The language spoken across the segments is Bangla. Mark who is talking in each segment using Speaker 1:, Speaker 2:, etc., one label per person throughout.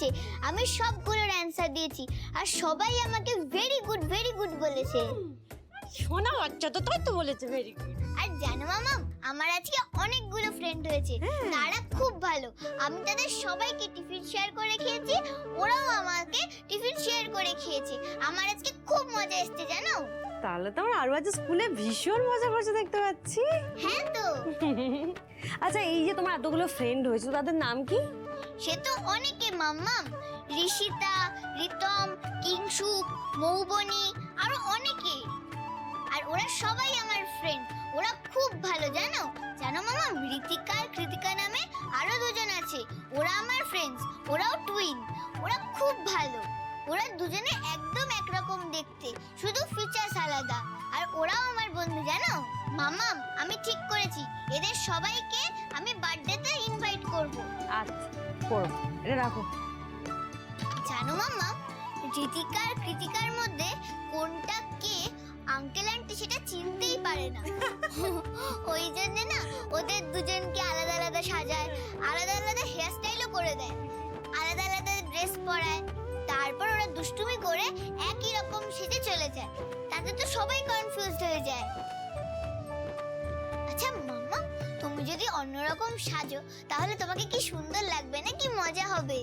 Speaker 1: এসেছে, আমি সবগুলোর অ্যান্সার দিয়েছি আর সবাই আমাকে ভেরি গুড বলেছে।
Speaker 2: শোনা বাচ্চা তো তাই তো বলেছে ভেরি গুড।
Speaker 1: আর জানো মামাম, আমার আজকে অনেকগুলো ফ্রেন্ড হয়েছে, তারা খুব ভালো। আমি তাদের সবাইকে টিফিন শেয়ার করে খেয়েছি, ওরাও আমাকে টিফিন শেয়ার করে খেয়েছে। আমার আজকে খুব মজা এসেছে জানো।
Speaker 2: তাহলে তো আমার আরো আজ স্কুলে ভীষণ মজা করছে দেখতে পাচ্ছি।
Speaker 1: হ্যাঁ তো।
Speaker 2: আচ্ছা, এই যে তোমার এতগুলো ফ্রেন্ড হয়েছে, তাদের নাম কি?
Speaker 1: সে তো অনেকে মাম্মাম, ঋষিতা, রিতম, কিংসুক, মৌবনি, আরো অনেকে। আর ওরা সবাই আমার ফ্রেন্ড, ওরা খুব ভালো জানো। জানো মামাম, ঋতিকা আর কৃতিকা নামে আরো দুজন আছে, ওরা আমার ফ্রেন্ডস, ওরাও টুইন। ওরা খুব ভালো, ওরা দুজনে একদম একরকম দেখতে, শুধু ফিচার্স আলাদা। আর ওরাও আমার বন্ধু জানো। মামাম, আমি ঠিক করেছি এদের সবাইকে আমি বার্থডেতে ইনভাইট করব।
Speaker 2: আচ্ছা, করো, এটা রাখো।
Speaker 1: জানো মাম্মা, ঋতিকা আর কৃতিকার মধ্যে কোনটা কে আঙ্কেল আন্টি সেটা চিনতেই পারে না। ওই জন্য না ওদের দুজনকে আলাদা আলাদা সাজায়, আলাদা আলাদা হেয়ার স্টাইলও করে দেয়, আলাদা আলাদা ড্রেস পরায়। তারপর ওরা দুষ্টুমি করে একই রকম সেজে চলে যায়, তাতে তো সবাই কনফিউজড হয়ে যায়। আচ্ছা মাম্মা, তুমি যদি অন্যরকম সাজো তাহলে তোমাকে কি সুন্দর লাগবে না, কি মজা হবে।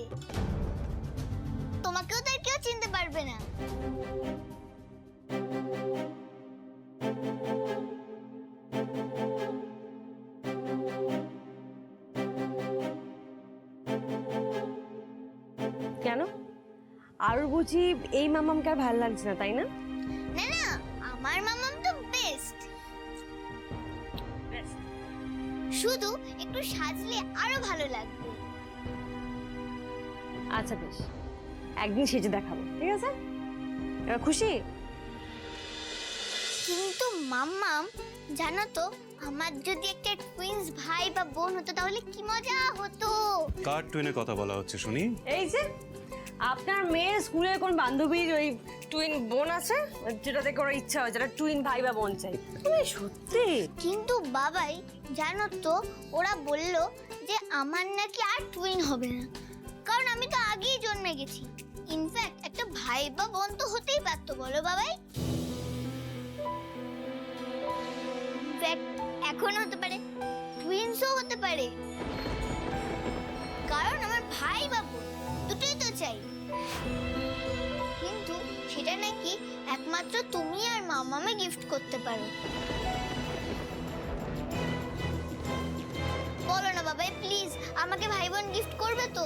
Speaker 1: তোমাকেও তো আর কেউ চিনতে পারবে না।
Speaker 2: কেন? আর বুঝি এই মামামকে আর ভালো লাগছে না, তাই না?
Speaker 1: না না, আমার মামাম তো বেস্ট। শুধু একটু সাজলে আরো ভালো লাগবে।
Speaker 2: আচ্ছা বেশ, একদিন সেজে দেখাবো, ঠিক আছে? এবার খুশি?
Speaker 1: কিন্তু মাম্মাম, জানো তো, আমার যদি একটা টুইনস ভাই বা বোন হতো তাহলে কি মজা হতো।
Speaker 3: কার টুইনের কথা বলা হচ্ছে শুনি?
Speaker 2: এই যে আপনার মেয়ের স্কুলের কোন বান্ধবীর ওই টুইন বোন আছে, যেটা দেখে ওর ইচ্ছা হয়, যেটা টুইন ভাই বা বোন চাই। সত্যি?
Speaker 1: কিন্তু বাবাই, জানো তো, ওরা বলল যে আমার নাকি আর টুইন হবে না, কারণ আমি তো আগেই জন্মে গেছি। ইনফ্যাক্ট একটা ভাই বা বোন তো হতেই পারতো, বলো বাবাই। ইনফ্যাক্ট এখন হতে পারে, টুইনসও হতে পারে, কারণ আমার ভাই বা বোন দুটোই তো চাই। কিন্তু সেটা নাকি একমাত্র তুমি আর মামামে গিফট করতে পারো। বলো না বাবাই, প্লিজ আমাকে ভাই বোন গিফট করবে তো?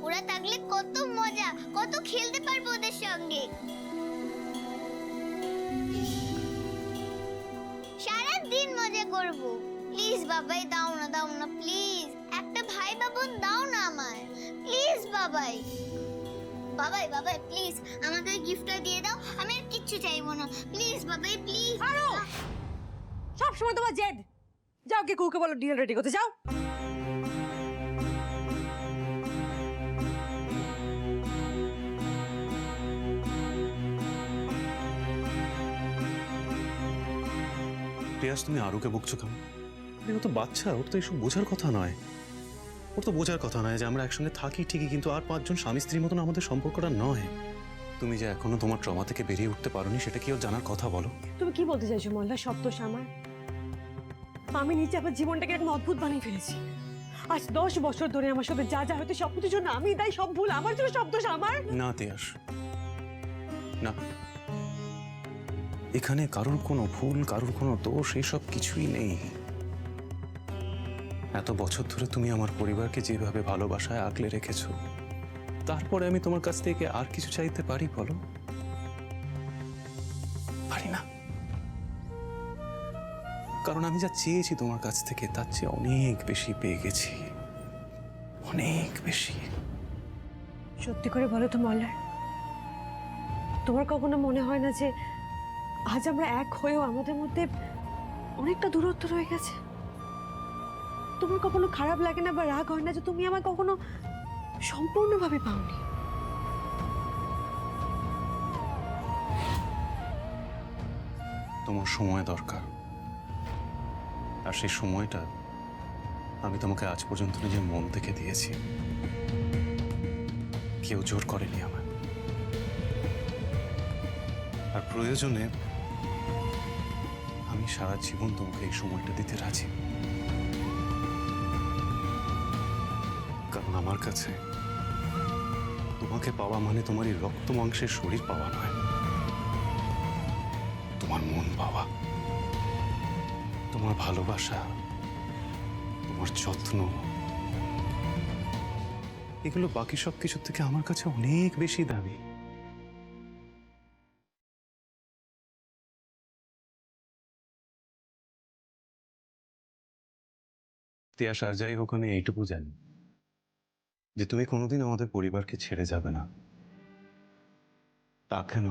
Speaker 1: ওরা থাকলে কত মজা, কত খেলতে পারবো ওদের সঙ্গে। সারাদিন মজা করব। প্লিজ বাবাই, দাও না প্লিজ, একটা ভাই বা বোন দাও না আমার, প্লিজ বাবাই। বাবাই বাবাই প্লিজ আমাকে ওই গিফটটা দিয়ে দাও, আমি আর কিচ্ছু চাইবো না, প্লিজ বাবাই প্লিজ।
Speaker 2: সব সময় তোমার জেদ। যাও কি কুকে বলো ডিনার রেডি করতে, যাও।
Speaker 3: রিয়াজ, তুমি আরুকে বকছো কেন? ও তো বাচ্চা, ওর তো এসব বোঝার কথা নয়। ওর তো বোঝার কথা নয় যে আমরা একসঙ্গে থাকি ঠিকই, কিন্তু আর পাঁচজন স্বামী স্ত্রীর মতন আমাদের সম্পর্কটা নয়। তুমি যে এখনো তোমার ট্রমা থেকে বেরিয়ে উঠতে পারোনি, সেটা কি ওর জানার কথা? বলো।
Speaker 2: তুমি কি বলতে চাইছো মল্লা? সব দোষ আমার। আমি নিজে আমার জীবনটাকে একদম অদ্ভুত বানিয়ে ফেলেছি। আজ 10 বছর ধরে আমার সাথে যা যা হয়তো সব কিছুর জন্য আমি দায়ী, সব ভুল আমার, জন্য সব দোষ আমার।
Speaker 3: না তিয়াস, না, এখানে কারোর কোনো ভুল, কারোর কোনো দোষ, এইসব কিছুই নেই। এত বছর ধরে তুমি আমার পরিবারকে যেভাবে ভালোবাসায় আগলে রেখেছো, তারপরে আমি তোমার কাছ থেকে আর কিছু চাইতে পারি বলো? পারি না। কারণ আমি যা চেয়েছি তোমার কাছ থেকে তার চেয়ে অনেক বেশি পেয়ে গেছি, অনেক বেশি।
Speaker 2: সত্যি করে বলো তো মল্লা, তোমার কখনো মনে হয় না যে আজ আমরা এক হয়েও আমাদের মধ্যে অনেকটা দূরত্ব রয়ে গেছে? তোমার কখনো খারাপ লাগে না বা রাগ হয় না যে তুমি আমায় কখনো সম্পূর্ণভাবে পাওনি?
Speaker 3: তোমার সময় দরকার, আর সেই সময়টা আমি তোমাকে আজ পর্যন্ত নিজের মন থেকে দিয়েছি, কেউ জোর করেনি আমার। আর প্রয়োজনে আমি সারা জীবন তোমাকে এই সময়টা দিতে রাজি, কারণ আমার কাছে তোমাকে পাওয়া মানে তোমার এই রক্ত মাংসের শরীর পাওয়া নয়, তোমার মন পাওয়া, তোমার ভালোবাসা, তোমার যত্ন, এগুলো বাকি সব কিছুর থেকে আমার কাছে অনেক বেশি দামি। ইতিহাস আর যাই হোক, আমি এইটুকু জানি যে তুমি কোনোদিন আমাদের পরিবারকে ছেড়ে যাবে না। তা কেন,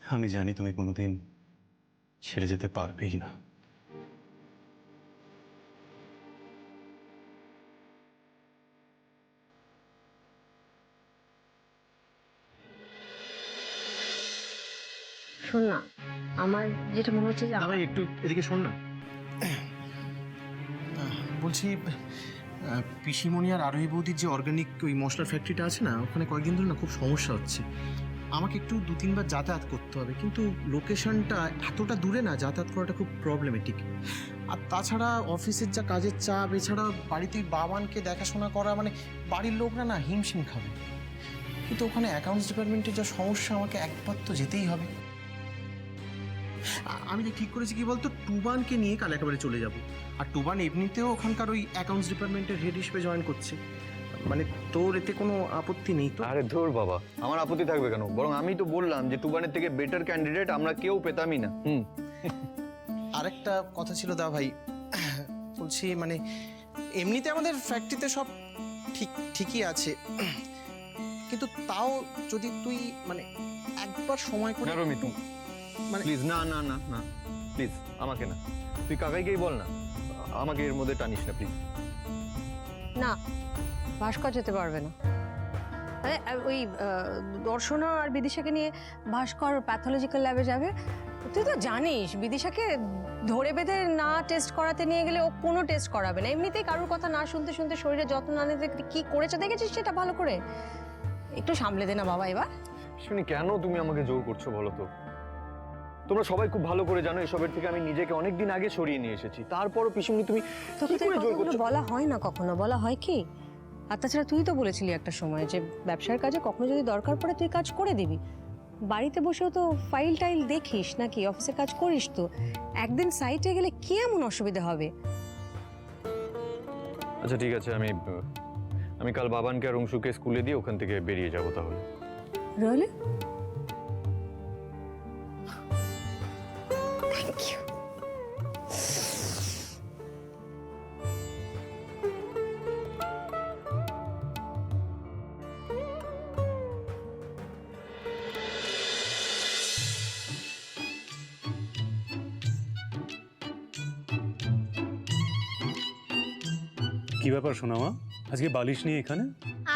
Speaker 3: আমি জানি তুমি কোনোদিন ছেড়ে যেতে পারবেই না।
Speaker 2: শোন না, আমার যেটা মনে হচ্ছে যে
Speaker 4: দাদা একটু এদিকে শোন না। বলছি পিসিমণি আর আরোহী বৌদির যে অর্গানিক ওই মশলার ফ্যাক্টরিটা আছে না, ওখানে কয়েকদিন ধরে না খুব সমস্যা হচ্ছে। আমাকে একটু 2-3 বার যাতায়াত করতে হবে, কিন্তু লোকেশনটা এতটা দূরে না, যাতায়াত করাটা খুব প্রবলেমেটিক। আর তাছাড়া অফিসের যা কাজের চাপ, এছাড়া বাড়িতে বাবানকে দেখাশোনা করা, মানে বাড়ির লোকরা না হিমশিম খাবে। কিন্তু ওখানে অ্যাকাউন্টস ডিপার্টমেন্টের যা সমস্যা, আমাকে একবার তো যেতেই হবে। আমি যে ঠিক করেছি কি বলতো, টুবানকে নিয়ে কাল একেবারে চলে যাব। আর টুবান এমনিতেও ওখানকার ওই অ্যাকাউন্টস ডিপার্টমেন্টের হেড হিসেবে জয়েন করছে। মানে তোর এতে কোনো আপত্তি নেই তো?
Speaker 5: আরে ধুর বাবা, আমার আপত্তি থাকবে কেন? বরং আমি তো বললাম যে টুবানের থেকে বেটার ক্যান্ডিডেট আমরা কেউ পেতামই না।
Speaker 4: আরেকটা কথা ছিল দা ভাই, বলছি মানে এমনিতে আমাদের ফ্যাক্টরিতে সব ঠিকই আছে, কিন্তু তাও যদি তুই মানে একবার সময় করে
Speaker 5: রমিতু,
Speaker 4: মানে
Speaker 5: প্লিজ না না না না, প্লিজ আমাকে না, তুই কাকাইকেই বল না, আমাকে এর মধ্যে টানিস না প্লিজ।
Speaker 2: না, ভাস্কর যেতে পারবে না। আরে ওই দর্শনা আর বিদিশাকে নিয়ে ভাস্কর প্যাথোলজিক্যাল ল্যাবে যাবে। তুই তো জানিস বিদিশাকে ধরে বেঁধে না টেস্ট করাতে নিয়ে গেলে ও কোনো টেস্ট করাবে না। এমনিতেই কারোর কথা না শুনতে শুনতে শরীরে যত্ন না নিতে কি করেছে দেখেছিস সেটা ভালো করে। একটু সামলে দে না বাবা এবার।
Speaker 5: শুনি কেন তুমি আমাকে জোর করছো বলো তো? তোমরা সবাই খুব ভালো করে জানো এসবের থেকে আমি নিজেকে অনেকদিন আগে সরিয়ে নিয়ে এসেছি, তারপরও পিসুমনি তুমি
Speaker 2: তোকে
Speaker 5: কি করে জোর করছো?
Speaker 2: বলা হয় না, কখনো বলা হয় কি? আর তাছাড়া তুই তো বলেছিলি একটা সময় যে ব্যবসার কাজে কখনো যদি দরকার পড়ে তুই কাজ করে দিবি। বাড়িতে বসেও তো ফাইল টাইল দেখিস নাকি, অফিসে কাজ করিস তো, একদিন সাইটে গেলে কি এমন অসুবিধা হবে?
Speaker 5: আচ্ছা ঠিক আছে, আমি কাল বাবানকে আর অংশুকে স্কুলে দিয়ে ওখান থেকে বেরিয়ে যাবো তাহলে।
Speaker 2: রইলে থ্যাংক ইউ।
Speaker 3: কি ব্যাপার সোনামা, আজকে বালিশ নিয়ে এখানে?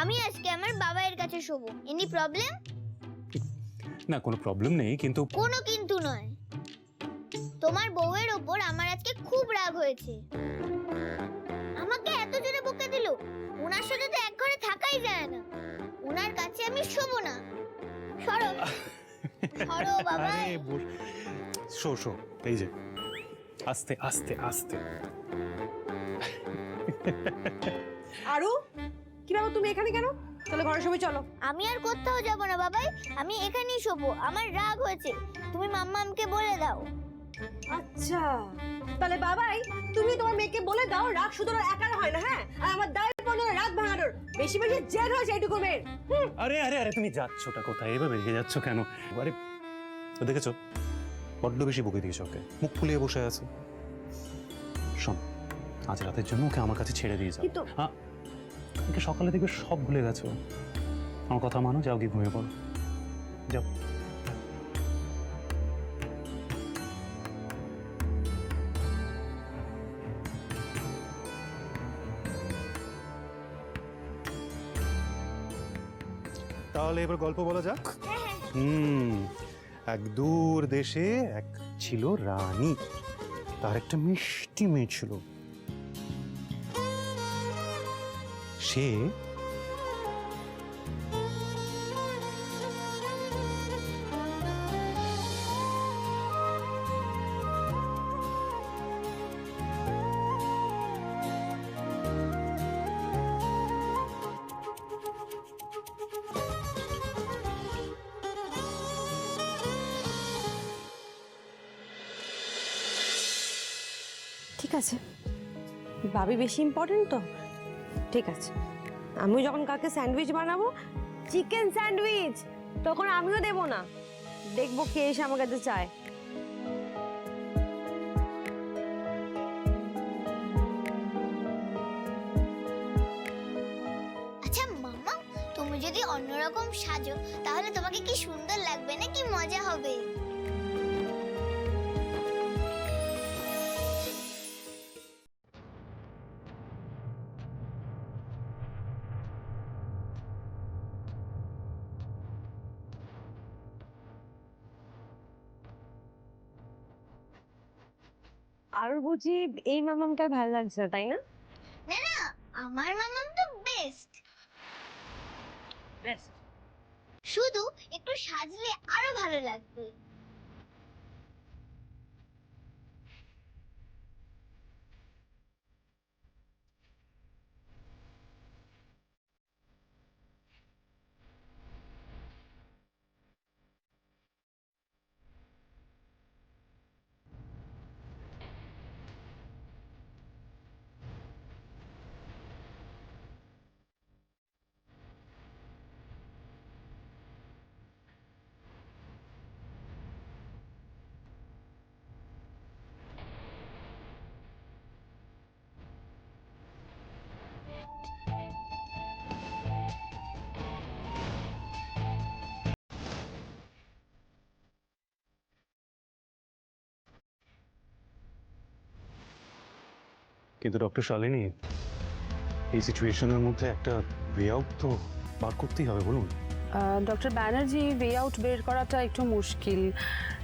Speaker 1: আমি আজকে আমার বাবার কাছে শোবো। Any problem?
Speaker 3: না, কোনো প্রবলেম নেই, কিন্তু
Speaker 1: কোনো কিন্তু নয়। তোমার বউয়ের ওপর আমার আজকে খুব রাগ হয়েছে। আমাকে এত জোরে বকে দিল, ওনার সাথে তো এক ঘরে থাকাই যায় না। ওনার কাছে আমি শোবো না। সরো সরো বাবা।
Speaker 3: শো শো, এই যে আস্তে আস্তে আস্তে।
Speaker 2: আরু, কি বাবা তুমি এখানে কেন? তাহলে ঘরে সবাই চলো।
Speaker 1: আমি আর কোথাও যাব না বাবাই, আমি এখানেই শোবো। আমার রাগ হয়েছে, তুমি মাম্মামকে বলে দাও।
Speaker 2: আচ্ছা, তাহলে বাবাই তুমি তোমার মেয়েকে বলে দাও রাগ শুধু একার হয় না, হ্যাঁ? আর আমার দায়ের পর রাগ ভাঙানোর বেশি বেশি জেদ হয় সেইটুকু মেয়ের।
Speaker 3: আরে আরে আরে, তুমি যাচ্ছোটা কোথায়? এভাবে রেগে যাচ্ছ কেন? আরে দেখেছো, বড্ড বেশি বকে দিয়েছ ওকে, মুখ ফুলিয়ে বসে আছে। শোন, আজ রাতের জন্য ওকে আমার কাছে ছেড়ে দিয়ে যাও।
Speaker 2: কিন্তু
Speaker 3: ওকে সকালে দেখবে সব ভুলে গেছো। আমার কথা মানো, যাও কি ঘুমিয়ে পড়ো, যাও। তাহলে এবার গল্প বলা যাক। এক দূর দেশে এক ছিল রানী, তার একটা মিষ্টি মেয়ে ছিল। সে
Speaker 2: ঠিক আছে, ভাবি বেশি ইম্পর্টেন্ট তো। ঠিক আছে, আমিও যখন কাকে স্যান্ডউইচ বানাবো, চিকেন স্যান্ডউইচ, তখন আমিও দেবো না, দেখবো কে এসে আমার কাছে চায়।
Speaker 1: আচ্ছা মাম্মা, তুমি যদি অন্যরকম সাজো তাহলে তোমাকে কি সুন্দর লাগবে না, কি মজা হবে।
Speaker 2: আর বুঝি এই মামামটা ভালো লাগছে, তাই না?
Speaker 1: না না, আমার মাম্মাম তো বেস্ট। শুধু একটু সাজলে আরো ভালো লাগবে।
Speaker 3: কিন্তু ডক্টর শালিনী, এই সিচুয়েশনের মধ্যে একটা ওয়ে আউট তো বার করতেই হবে, বলুন।
Speaker 6: ডক্টর ব্যানার্জি, ওয়ে আউট বের করাটা একটু মুশকিল,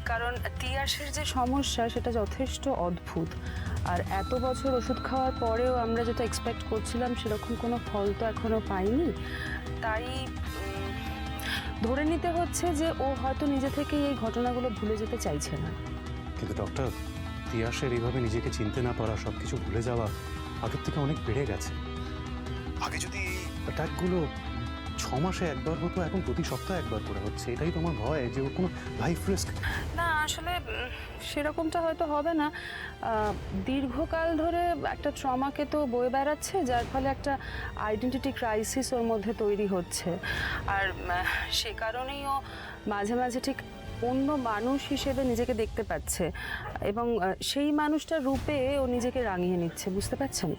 Speaker 6: কারণ তিয়াসের যে সমস্যা সেটা যথেষ্ট অদ্ভুত। আর এত বছর ওষুধ খাওয়ার পরেও আমরা যেটা এক্সপেক্ট করছিলাম সেরকম কোনো ফল তো এখনো পাইনি। তাই ধরে নিতে হচ্ছে যে ও হয়তো নিজে থেকেই এই ঘটনাগুলো ভুলে যেতে চাইছে না।
Speaker 3: কিন্তু ডক্টর, তিয়াসের এইভাবে নিজেকে চিনতে না পারা, সবকিছু ভুলে যাওয়া আগের থেকে অনেক বেড়ে গেছে। আগে যদি এই অ্যাটাকগুলো 6 মাসে একবার হতো, এখন প্রতি সপ্তাহে একবার করে হচ্ছে। এটাই তো আমার ভয়, যে ওর কোনো লাইফ রিস্ক।
Speaker 6: না, আসলে সেরকমটা হয়তো হবে না। দীর্ঘকাল ধরে একটা ট্রমাকে তো বয়ে বেড়াচ্ছে, যার ফলে একটা আইডেন্টিটি ক্রাইসিস ওর মধ্যে তৈরি হচ্ছে। আর সে কারণেই ও মাঝে মাঝে ঠিক অন্য মানুষ হিসেবে নিজেকে দেখতে পাচ্ছে, এবং সেই মানুষটার রূপে ও নিজেকে রাঙিয়ে নিচ্ছে, বুঝতে পারছেন?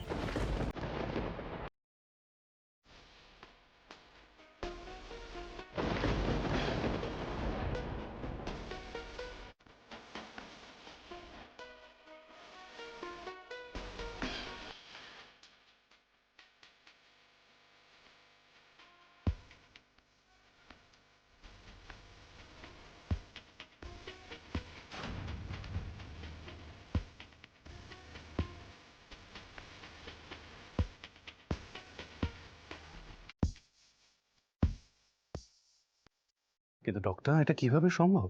Speaker 3: কিন্তু ডক্টর, এটা কিভাবে সম্ভব?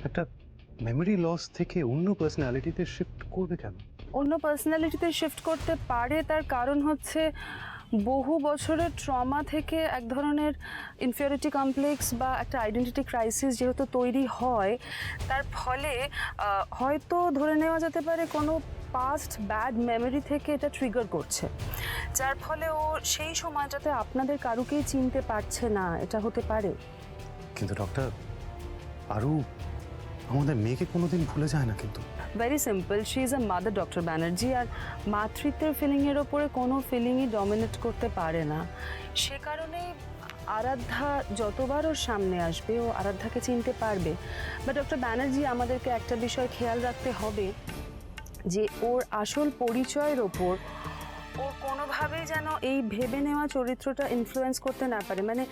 Speaker 3: একটা মেমোরি লস থেকে অন্য পার্সোনালিটিতে শিফট করবে কেন?
Speaker 6: অন্য পার্সোনালিটিতে শিফট করতে পারে, তার কারণ হচ্ছে বহু বছরের ট্রমা থেকে এক ধরনের ইনফিরিয়রিটি কমপ্লেক্স বা একটা আইডেন্টিটি ক্রাইসিস যেহেতু তৈরি হয়, তার ফলে হয়তো ধরে নেওয়া যেতে পারে কোনো পাস্ট ব্যাড মেমোরি থেকে এটা ট্রিগার করছে, যার ফলে ও সেই সময়টাতে আপনাদের কারুকেই চিনতে পারছে না। এটা হতে পারে।
Speaker 3: কিন্তু ডক্টর, আরও আমাদের মেয়েকে কোনোদিন ভুলে যায় না কিন্তু।
Speaker 6: Very simple, she is a mother, doctor Banerjee. আর মাতৃত্বের ফিলিংয়ের ওপরে কোনো ফিলিংই ডমিনেট করতে পারে না। সে কারণে আরাধ্যা যতবার ওর সামনে আসবে ও আরাধ্যাকে চিনতে পারবে। বাট ডক্টর ব্যানার্জি, আমাদেরকে একটা বিষয় খেয়াল রাখতে হবে যে ওর আসল পরিচয়ের ওপর ওর কোনোভাবেই যেন এই ভেবে নেওয়া চরিত্রটা ইনফ্লুয়েন্স করতে না পারে। মানে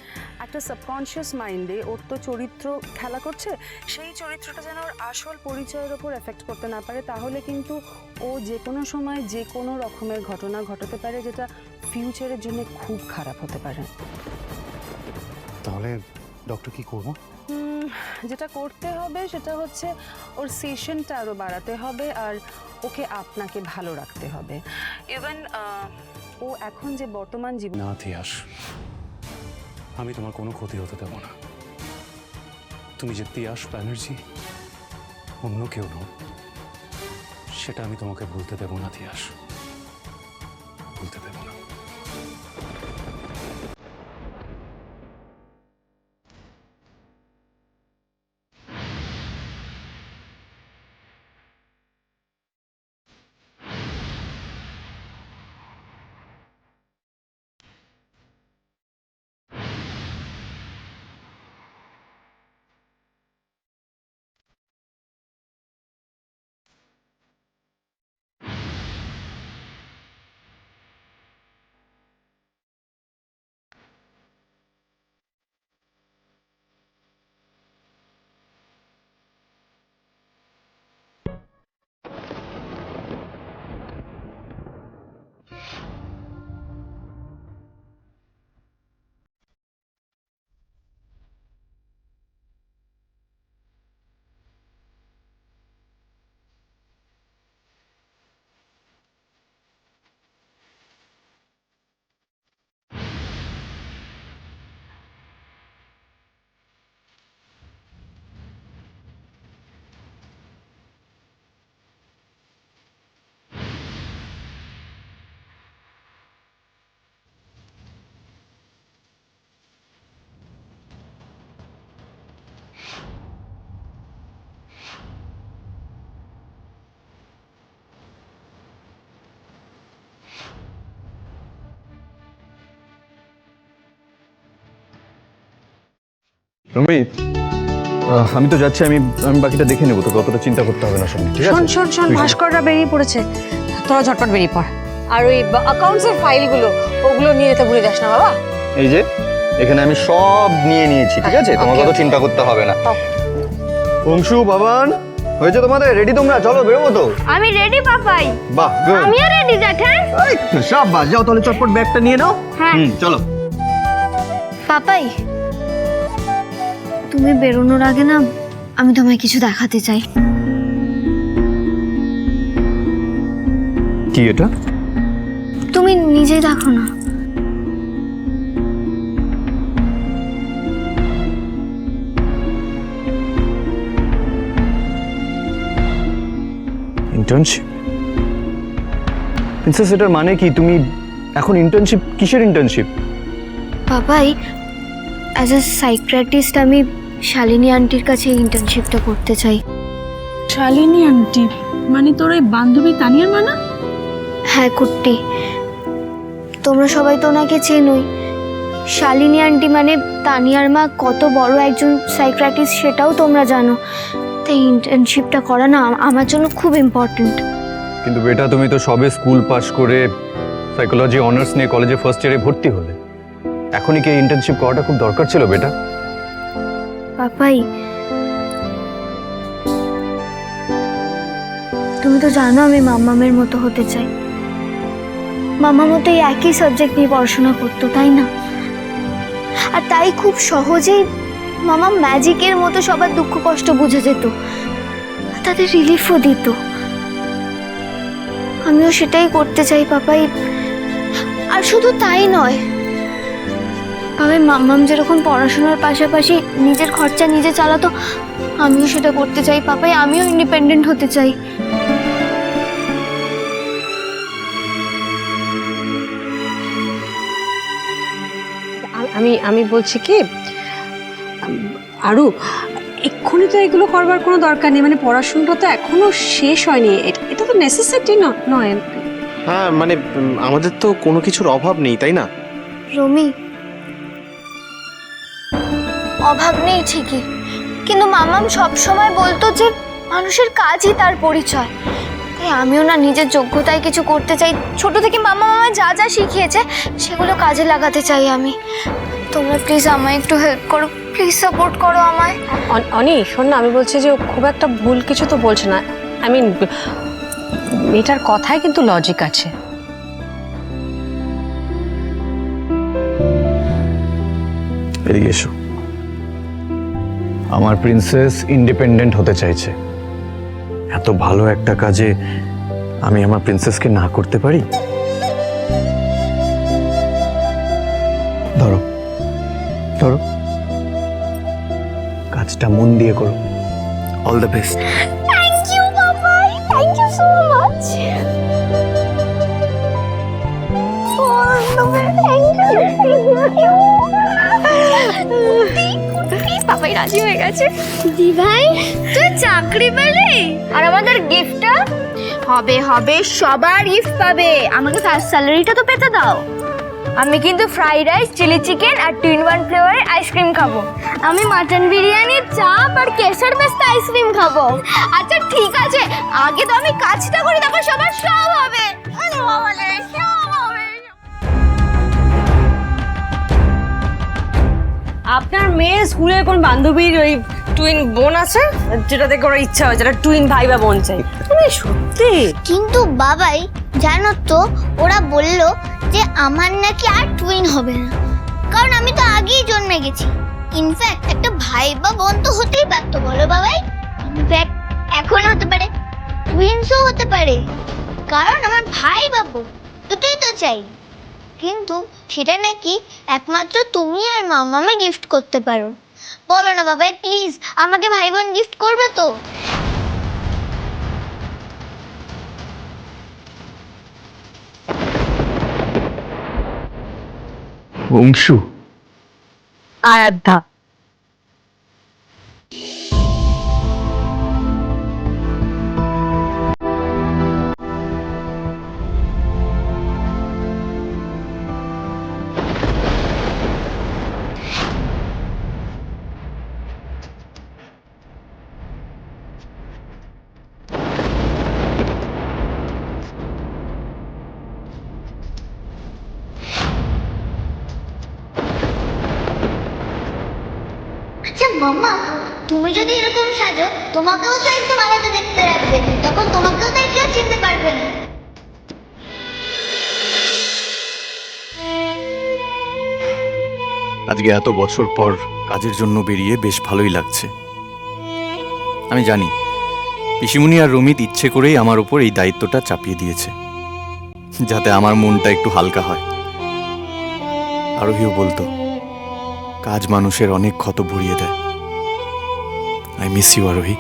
Speaker 6: একটা সাবকনশিয়াস মাইন্ডে ওর তো চরিত্র খেলা করছে, সেই চরিত্রটা যেন ওর আসল পরিচয়ের ওপর এফেক্ট করতে না পারে। তাহলে কিন্তু ও যে কোনো সময় যে কোনো রকমের ঘটনা ঘটাতে পারে, যেটা ফিউচারের জন্য খুব খারাপ হতে পারে।
Speaker 3: তাহলে ডক্টর কি করবো?
Speaker 6: যেটা করতে হবে সেটা হচ্ছে ওর সেশনটা আরও বাড়াতে হবে, আর ওকে আপনাকে ভালো রাখতে হবে। ইভেন ও এখন যে বর্তমান জীবন।
Speaker 3: না তিয়াস, আমি তোমার কোনো ক্ষতি হতে দেব না। তুমি যে তিয়াস ব্যানার্জি, অন্য কেউ নও, সেটা আমি তোমাকে ভুলতে দেব না তিয়াস, ভুলতে দেব না।
Speaker 5: রমিত, আমি তো যাচ্ছি, আমি বাকিটা দেখে নেবো, তোকে অতটা চিন্তা করতে হবে না। শোন, ঠিক আছে?
Speaker 2: শোন, ভাস্কররা বেরিয়ে পড়েছে, তোরা ঝটপট বেরিয়ে পড়। আর ওই অ্যাকাউন্টসের ফাইলগুলো ওগুলো নিয়ে যেতে ভুলে যাস না বাবা।
Speaker 5: এই যে এখানে আমি সব নিয়ে নিয়েছি, ঠিক আছে? তোমাকে অত চিন্তা করতে হবে না। অংশু, বাবান, হয়েছে তোমাদের? রেডি তোমরা? চলো বেরোবো তো।
Speaker 1: আমি রেডি পাপাই।
Speaker 5: বাহ, গুড।
Speaker 1: আমিও রেডি জ্যাঠাই।
Speaker 5: সব বাস, যাও তাহলে চটপট ব্যাগটা নিয়ে নাও।
Speaker 1: হ্যাঁ
Speaker 5: চলো।
Speaker 1: পাপাই, তুমি বেরোনোর আগে না আমি তোমায় কিছু দেখাতে চাই।
Speaker 5: কি এটা?
Speaker 1: তুমি নিজেই দেখো না।
Speaker 5: ইন্টার্নশিপ? প্রিন্সেস, এটার মানে কি? তুমি এখন ইন্টার্নশিপ? কিসের internship?
Speaker 1: Papai, as a psychiatrist আমি শালিনী আন্টির কাছে ইন্টার্নশিপটা করতে চাই।
Speaker 7: শালিনী আন্টি মানে তোর ওই বান্ধবী তানিয়ার মা না?
Speaker 1: হ্যাঁ কুট্টি, তোমরা সবাই তো ওনাকে চেনোই। শালিনী আন্টি মানে তানিয়ার মা কত বড় একজন সাইকিয়াট্রিস্ট সেটাও তোমরা জানো। তাই ইন্টার্নশিপটা করা না আমার জন্য খুব ইম্পর্ট্যান্ট।
Speaker 5: কিন্তু বেটা, তুমি তো সবে স্কুল পাস করে সাইকোলজি অনার্স নিয়ে কলেজে ফার্স্ট ইয়ারে ভর্তি হলে। এখনই কি ইন্টার্নশিপ করাটা খুব দরকার ছিল বেটা?
Speaker 1: পাপাই, তুমি তো জানো আমি মাম্মামের মতো হতে চাই। মাম্মা মতো এই একই সাবজেক্ট নিয়ে পড়াশোনা করতো, তাই না? আর তাই খুব সহজেই মামা ম্যাজিকের মতো সবার দুঃখ কষ্ট বুঝে যেত, তাদের রিলিফও দিত। আমিও সেটাই করতে চাই পাপাই। আর শুধু তাই নয় পাপাই, মাম্মাম যেরকম পড়াশোনার পাশাপাশি নিজের খরচা নিজে চালাতো, আমিও সেটা করতে চাই পাপাই। আমিও ইন্ডিপেন্ডেন্ট হতে চাই।
Speaker 2: আমি বলছি কি আরু, এক্ষুনি তো এগুলো করবার কোনো দরকার নেই। মানে পড়াশোনাটা তো এখনো শেষ হয়নি, এটা তো নেসেসিটি নয়।
Speaker 4: হ্যাঁ, মানে আমাদের তো কোনো কিছুর অভাব নেই, তাই না?
Speaker 1: রমি, অভাব নেই ঠিকই, কিন্তু মামাম সবসময় বলতো যে মানুষের কাজই তার পরিচয়। আমিও না নিজের যোগ্যতায় কিছু করতে চাই। ছোট থেকে মামা যা যা শিখিয়েছে সেগুলো কাজে লাগাতে চাই আমি। তোমরা প্লিজ আমায় একটু হেল্প করো, প্লিজ সাপোর্ট করো আমায়।
Speaker 2: অনি শোন না, আমি বলছি যে ও খুব একটা ভুল কিছু তো বলছে না। আই মিন মেয়েটার কথায় কিন্তু লজিক আছে।
Speaker 5: এদিকে এসো। আমার প্রিন্সেস ইন্ডিপেন্ডেন্ট হতে চাইছে। এত ভালো একটা কাজে আমি আমার প্রিন্সেসকে না করতে পারি? ধরো ধরো, কাজটা মন দিয়ে করো। All the best.
Speaker 1: Thank you Babai, thank you so much. Babai রাজি হয়ে গেছে। দি ভাই তুই চাকরি পেলি, আর আমাদের গিফটটা হবে হবে, সবার গিফট পাবে। আমাকে ফার্স্ট স্যালারিটা তো পেতে দাও। আমি কিন্তু ফ্রাইড রাইস, চিলি চিকেন আর 2-in-1 ফ্লেভারের আইসক্রিম খাবো। আমি মাটন বিরিয়ানি, চাপ আর কেশর পেস্তা আইসক্রিম খাবো। আচ্ছা ঠিক আছে, আগে তো আমি কাজটা করি, তারপর সবার সব হবে। আরে বাবা রে, সব হবে।
Speaker 2: আপনার মেয়ে স্কুলের কোন বান্ধবীর ওই টুইন বোন আছে যেটা দেখে ওর ইচ্ছা হয়, যেটা টুইন ভাই বা বোন চাই? মানে সত্যি?
Speaker 1: কিন্তু বাবাই জানো তো, ওরা বলল যে আমার নাকি আর টুইন হবে না, কারণ আমি তো আগেই জন্মে গেছি। ইনফ্যাক্ট একটা ভাই বা বোন তো হতেই পারতো, বলো বাবাই? ইনফ্যাক্ট এখন হতে পারে, টুইনসও হতে পারে, কারণ আমার ভাই বা বোন দুটোই তো চাই। কিন্তু সেটা নাকি একমাত্র তুমি আর মামামে গিফট করতে পারো। বলো না বাবাই, প্লিজ আমাকে ভাই বোন গিফট করবে তো?
Speaker 5: অংশু,
Speaker 2: আরাধ্যা।
Speaker 1: আচ্ছা মামা, তুমি যদি এরকম সাজো, তোমাকেও তো একটু আলাদা দেখতে লাগবে, তখন তোমাকেও তো কেউ চিনতে পারবে না।
Speaker 5: আজকে এত বছর পর কাজের জন্য বেরিয়ে বেশ ভালোই লাগছে। আমি জানি পিসিমণি আর রমিত ইচ্ছে করেই আমার উপর এই দায়িত্বটা চাপিয়ে দিয়েছে, যাতে আমার মনটা একটু হালকা হয়। আরোহীও বলতো কাজ মানুষের অনেক ক্ষত ভরিয়ে দেয়। আই মিস ইউ আরোহী,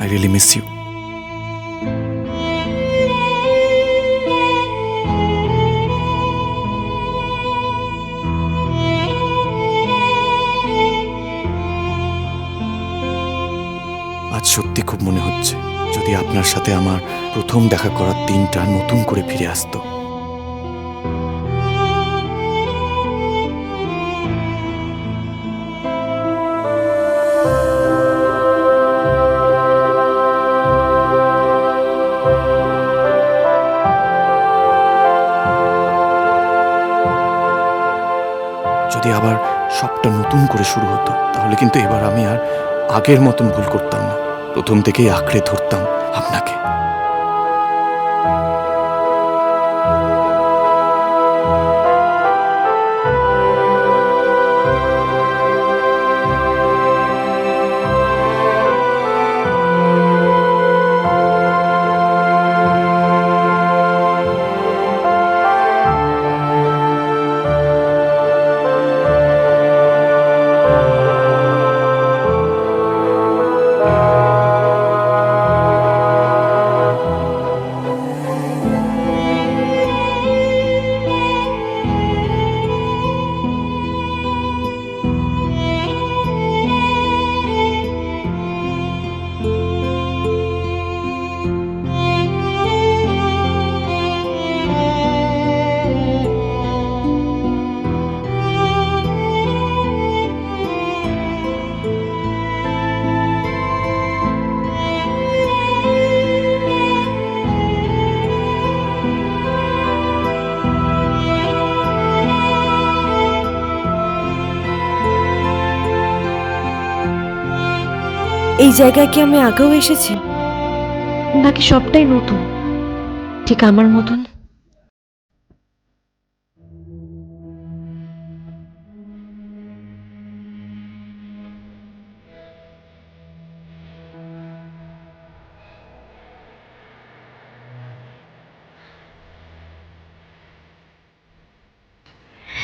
Speaker 5: আই রিয়েলি মিস ইউ। আজ সত্যি খুব মনে হচ্ছে যদি আপনার সাথে আমার প্রথম দেখা করার দিনটা নতুন করে ফিরে আসতো। যদি আবার সবটা নতুন করে শুরু হতো, তাহলে কিন্তু এবার আমি আর আগের মতন ভুল করতাম না, প্রথম থেকেই আঁকড়ে ধরতাম আপনাকে।
Speaker 8: এই জায়গায় কি আমি আগেও এসেছি, নাকি সবটাই নতুন, ঠিক আমার মতন?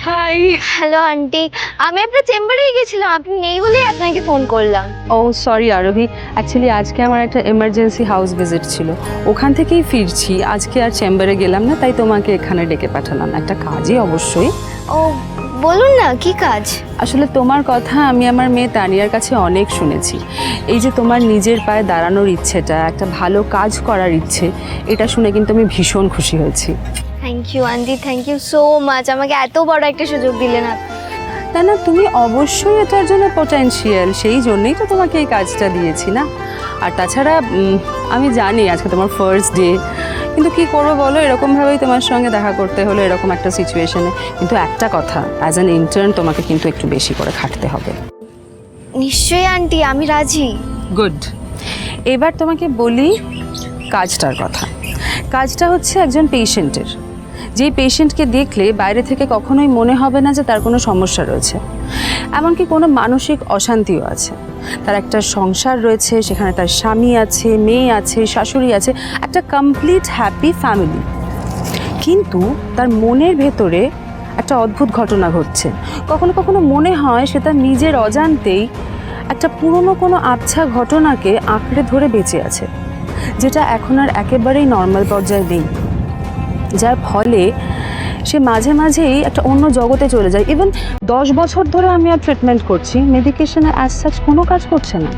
Speaker 7: হাই।
Speaker 1: হ্যালো আন্টি, আমি আপনার চেম্বারেই গেছিলাম, আপনি নেই বলেই আপনাকে ফোন করলাম।
Speaker 6: ও সরি আরোহী, অ্যাকচুয়ালি আজকে আমার একটা এমার্জেন্সি হাউস ভিজিট ছিল, ওখান থেকেই ফিরছি। আজকে আর চেম্বারে গেলাম না, তাই তোমাকে এখানে ডেকে পাঠালাম, একটা কাজই অবশ্যই।
Speaker 1: ও বলুন না, কি কাজ?
Speaker 6: আসলে তোমার কথা আমি আমার মেয়ে তানিয়ার কাছে অনেক শুনেছি। এই যে তোমার নিজের পায়ে দাঁড়ানোর ইচ্ছেটা, একটা ভালো কাজ করার ইচ্ছে, এটা শুনে কিন্তু আমি ভীষণ খুশি হয়েছি।
Speaker 1: Thank you aunty, thank you so much, আমাকে এত বড় একটা সুযোগ দিলেন আপনি।
Speaker 6: তা না, তুমি অবশ্যই এটার জন্য পোটেনশিয়াল, সেই জন্যই তো তোমাকে এই কাজটা দিয়েছি না। আর তাছাড়া আমি জানি আজকে তোমার ফার্স্ট ডে, কিন্তু কি করবো বলো, এরকমভাবেই তোমার সঙ্গে দেখা করতে হলো এরকম একটা সিচুয়েশনে। কিন্তু একটা কথা, অ্যাজ অ্যান ইন্টার্ন তোমাকে কিন্তু একটু বেশি করে খাটতে হবে।
Speaker 1: নিশ্চয়ই আন্টি, আমি রাজি।
Speaker 6: গুড। এবার তোমাকে বলি কাজটার কথা। কাজটা হচ্ছে একজন পেশেন্টের, যেই পেশেন্টকে দেখলে বাইরে থেকে কখনোই মনে হবে না যে তার কোনো সমস্যা রয়েছে, এমনকি কোনো মানসিক অশান্তিও আছে। তার একটা সংসার রয়েছে, সেখানে তার স্বামী আছে, মেয়ে আছে, শাশুড়ি আছে, একটা কমপ্লিট হ্যাপি ফ্যামিলি। কিন্তু তার মনের ভেতরে একটা অদ্ভুত ঘটনা ঘটছে। কখনো কখনো মনে হয় সে তার নিজের অজান্তেই একটা পুরনো কোনো আবছা ঘটনাকে আঁকড়ে ধরে বেঁচে আছে, যেটা এখন আর একেবারেই নর্মাল পর্যায়ে নেই, যার ফলে সে মাঝে মাঝেই একটা অন্য জগতে চলে যায়। ইভেন 10 বছর ধরে আমি আর ট্রিটমেন্ট করছি, মেডিকেশনে অ্যাজ সাচ কোনো কাজ করছে না।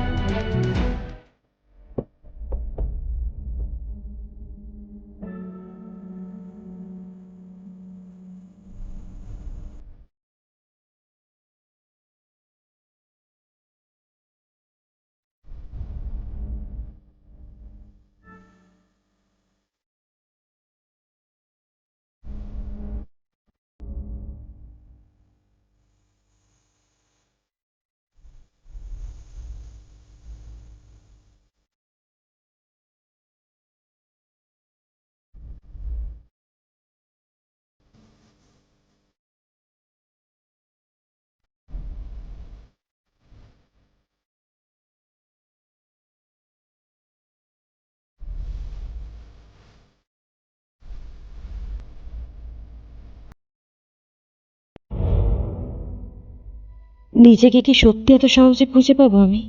Speaker 8: নিজেকে কি সত্যি এত সহজে খুঁজে পাবো আমি?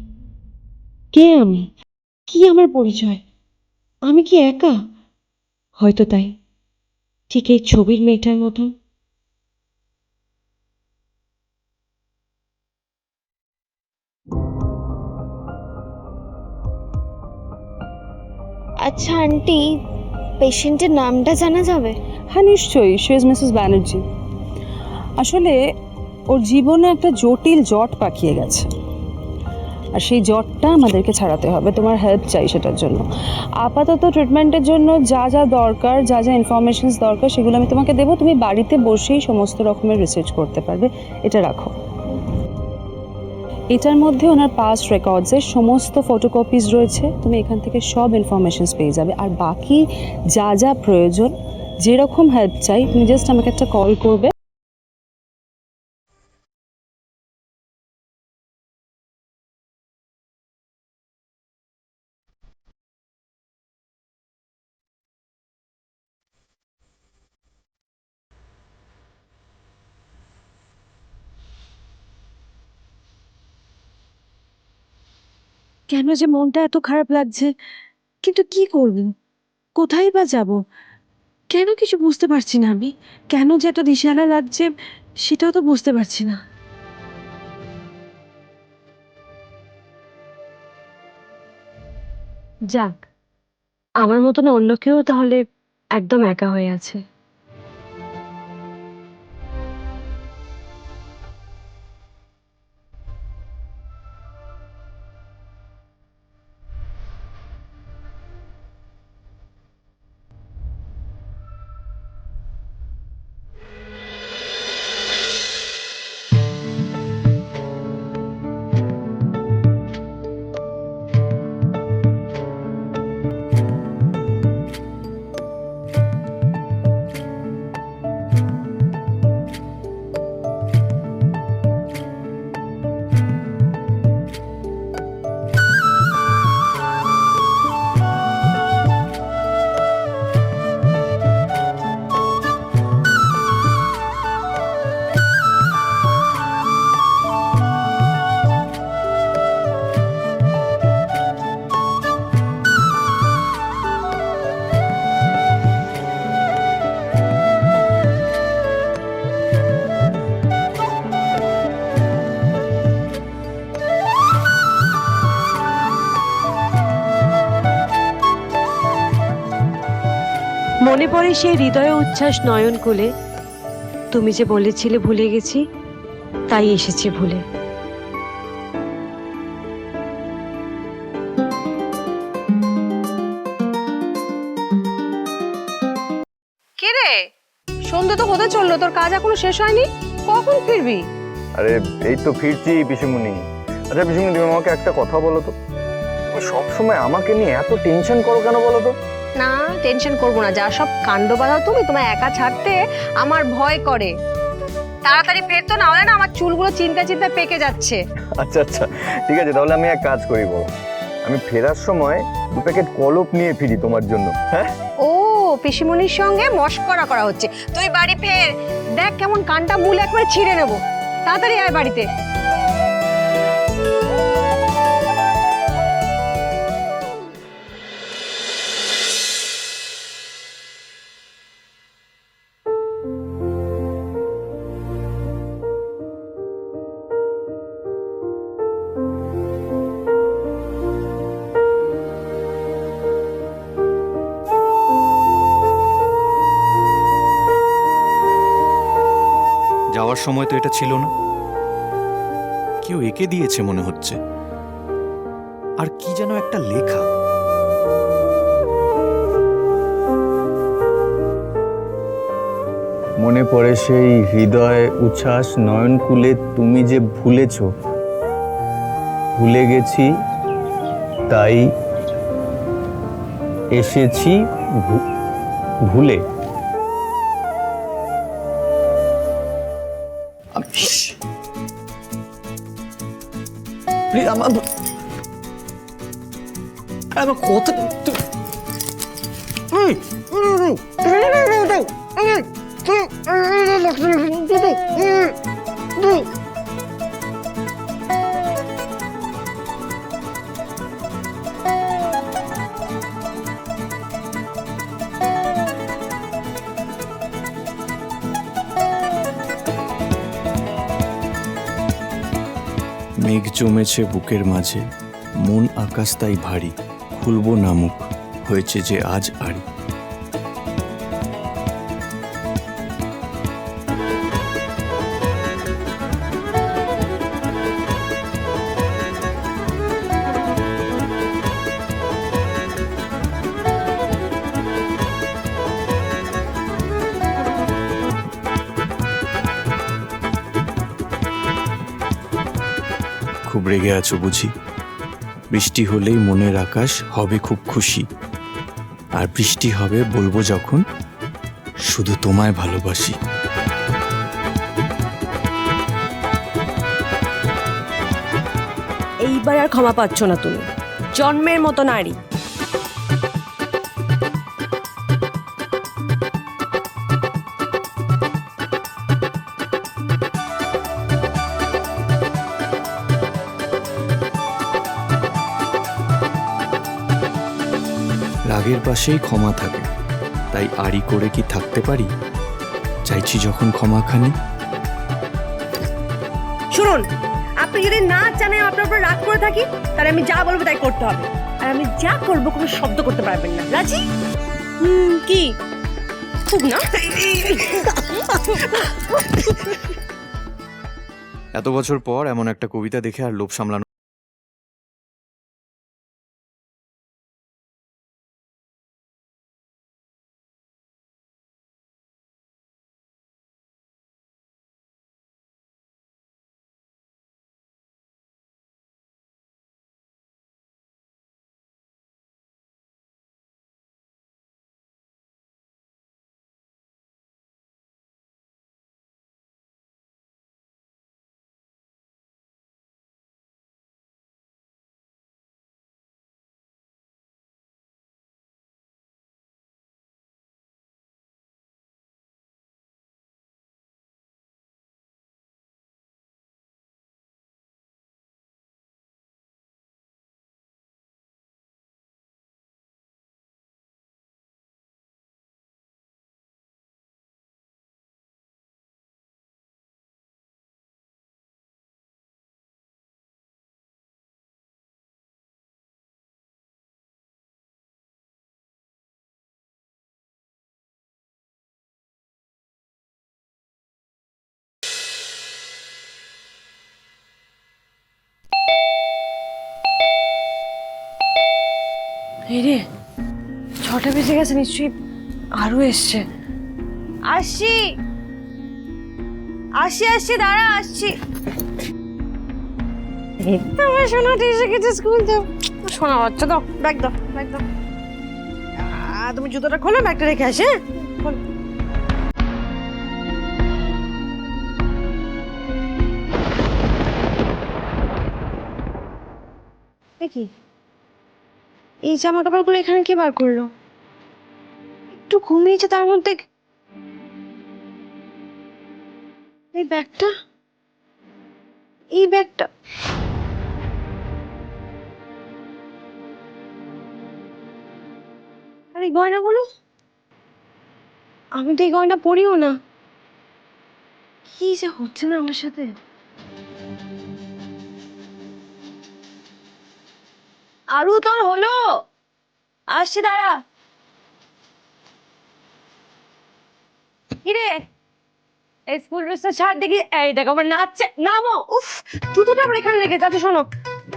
Speaker 8: কে আমি? কি আমার পরিচয়? আমি কি একা? হয়তো তাই, ঠিক এই ছবির মেয়েটার মতন।
Speaker 1: আচ্ছা আন্টি, পেশেন্টের নামটা জানা যাবে?
Speaker 6: হ্যাঁ নিশ্চয়ই, শি ইজ মিসেস ব্যানার্জি। আসলে ওর জীবনে একটা জটিল জট পাকিয়ে গেছে, আর সেই জটটা আমাদেরকে ছাড়াতে হবে। তোমার হেল্প চাই সেটার জন্য। আপাতত ট্রিটমেন্টের জন্য যা যা দরকার, যা যা ইনফরমেশনস দরকার, সেগুলো আমি তোমাকে দেবো। তুমি বাড়িতে বসেই সমস্ত রকমের রিসার্চ করতে পারবে। এটা রাখো। এটার মধ্যে ওনার পাস্ট রেকর্ডসের সমস্ত ফটোকপিজ রয়েছে, তুমি এখান থেকে সব ইনফরমেশনস পেয়ে যাবে। আর বাকি যা যা প্রয়োজন, যেরকম হেল্প চাই, তুমি জাস্ট আমাকে একটা কল করবে।
Speaker 2: কেন যে মনটা এত খারাপ লাগছে, কিন্তু কি করব, কোথায় বা যাব, কেন কিছু বুঝতে পারছি না আমি। কেন যে এত দিশেহারা লাগছে সেটাও তো বুঝতে পারছি না। যাক, আমার মতন অন্য কেউ তাহলে একদম একা হয়ে আছে।
Speaker 8: মনে পড়ে সেই হৃদয়ে উচ্ছ্বাস নয়ন কোলে, তুমি যে বলেছিলে ভুলে গেছি, তাই এসেছে ভুলে।
Speaker 2: কে রে, সন্ধ্যে তো হতে চললো, তোর কাজ এখনো শেষ হয়নি, কখন ফিরবি?
Speaker 9: আরে এই তো ফিরছি পিসিমণি। আচ্ছা পিসিমণি, তুমি আমাকে একটা কথা বলো তো, সব সময় আমাকে নিয়ে এত টেনশন করো কেন বলো তো?
Speaker 2: না, টেনশন করবো না, যা সব কাণ্ড বাঁধাও তুমি, তোমায় একা ছাড়তে আমার ভয় করে। তাড়াতাড়ি ফেরতো, না হলে না আমার চুলগুলো চিন্তা চিন্তা পেকে যাচ্ছে।
Speaker 9: আচ্ছা আচ্ছা ঠিক আছে, তাহলে আমি এক কাজ করি বলো, আমি ফেরার সময় 2 প্যাকেট কলপ নিয়ে ফিরি তোমার জন্য। হ্যাঁ,
Speaker 2: ও পিসিমণির সঙ্গে মশকরা করা হচ্ছে। তুই বাড়ি ফের, দেখ কেমন কানটা মূল একবারে ছিঁড়ে নেবো। তাড়াতাড়ি আয় বাড়িতে।
Speaker 5: যাওয়ার সময় তো এটা ছিল না, কেউ এঁকে দিয়েছে মনে হচ্ছে। আর কি যেন একটা লেখা।
Speaker 9: মনে পড়ে সেই হৃদয় উচ্ছ্বাস নয়ন কুলে, তুমি যে ভুলেছ, ভুলে গেছি তাই এসেছি ভুলে।
Speaker 4: আমার কত
Speaker 5: মেঘ জমেছে বুকের মাঝে, মন আকাশ তাই ভারী, খুলবো না মুখ, হয়েছে যে আজ আড়ি। খুব রেগে আছো বুঝি? বৃষ্টি হলেই মনের আকাশ হবে খুব খুশি, আর বৃষ্টি হবে বলবো যখন শুধু তোমায় ভালোবাসি।
Speaker 8: এইবার আর ক্ষমা পাচ্ছ না তুমি, জন্মের মতো নারী।
Speaker 5: রাগের পাশেই ক্ষমা থাকে, তাই আড়ি করে কি থাকতে পারি? চাইছি যখন ক্ষমাখানি।
Speaker 2: শুনুন, আপনি যদি না জানেন আপনার উপর রাগ করে থাকি, তাহলে আমি যা বলবো তাই করতে হবে, আর আমি যা করবো কোনো শব্দ করতে পারবেন না। রাজি? কি খুব না?
Speaker 5: এত বছর পর এমন একটা কবিতা দেখে আর লোভ সামলানো
Speaker 2: এই রে, 6টা বেজে গেছে, নিশ্চয়ই আরো এসছে। আসছি আসছি আসছি, দাঁড়া আসছি। এই তো আমার সোনাটা এসে গেছে স্কুল যাও। শোনা বাচ্চা, দাও ব্যাগ, দাও ব্যাগ দাও। তুমি জুতোটা খোলো, ব্যাগটা রেখে আসে। খোল। দেখি এই জামা কাপড়গুলো এখানে কে বার করলো? একটু ঘুমিয়েছে তার মধ্যে। এই ব্যাগটা, এই ব্যাগটা, আর এই গয়নাগুলো, আমি তো এই গয়না পরিও না। কি যে হচ্ছে না আমার সাথে। আরু তোর হলো? আসছি, দাঁড়া। কিরে, এই স্কুল ড্রেসটা ছাড় দেখি। এই দেখো আবার নাচছে, নামো। উফ, জুতোটা আবার এখানে রেখে যাচ্ছে। শোনো,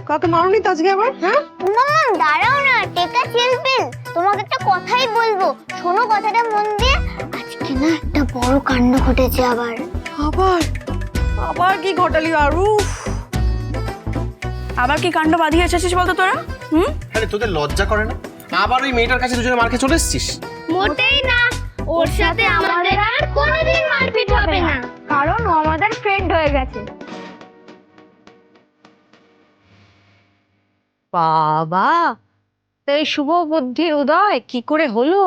Speaker 2: কাকে মারুনি তো আজকে আবার? হ্যাঁ
Speaker 1: মাম্মাম দাঁড়াও না, টেকা চিলপিল, তোমাকে একটা কথাই বলবো, শোনো কথাটা মন দিয়ে। আজকে না একটা বড় কাণ্ড ঘটেছে আবার।
Speaker 2: আবার আবার কি ঘটালি আরু?
Speaker 6: আবার কি কাণ্ড বাঁধিয়ে এসেছিস বলতো তোরা?
Speaker 4: আরে তোদের লজ্জা করে না? আবার ওই মেয়েটার কাছে দুজনে মার্কে চলে এসেছিস?
Speaker 1: মোটেই না, ওর সাথে আমাদের আর কোনোদিন মারপিট হবে না, কারণ ও আমাদের ফ্রেন্ড হয়ে গেছে।
Speaker 2: বাবা, এই শুভ বুদ্ধির উদয় কি করে হলো?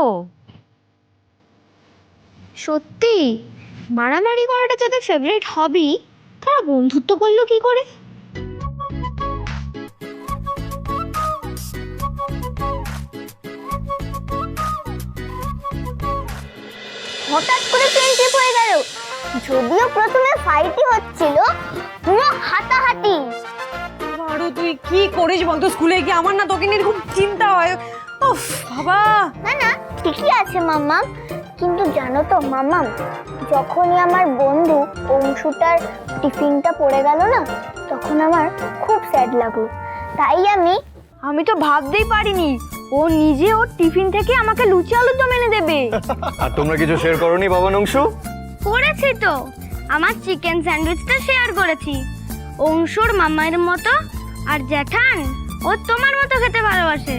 Speaker 1: সত্যি মারামারি করাটা যাদের ফেভারিট হবি, তারা বন্ধুত্ব করলো কি করে? হঠাৎ করে ফ্রেন্ডশিপ হয়ে গেল, যদিও প্রথমে ফাইটই হচ্ছিল, পুরো হাতাহাতি।
Speaker 2: আরু তুই কি করিস বলতো? স্কুলে গিয়ে আমার না তোকে নিয়ে খুব চিন্তা হয়। উফ বাবা।
Speaker 1: না না, ঠিকই আছে মাম্মাম, কিন্তু জানো তো মাম্মাম, যখনই আমার বন্ধু অংশুটার টিফিনটা পড়ে গেল না, তখন আমার খুব স্যাড লাগলো। তাই আমি তো ভাবতেই পারিনি ও নিজে ওর টিফিন থেকে আমাকে লুচি আলুর দম এনে দেবে।
Speaker 9: আর তোমরা কিছু শেয়ার করোনি বাবা নংশু?
Speaker 1: করেছি তো, আমার চিকেন স্যান্ডউইচটা শেয়ার করেছি। অংশুর মামার মতো, আর জ্যাঠান ও তোমার মতো খেতে ভালোবাসে।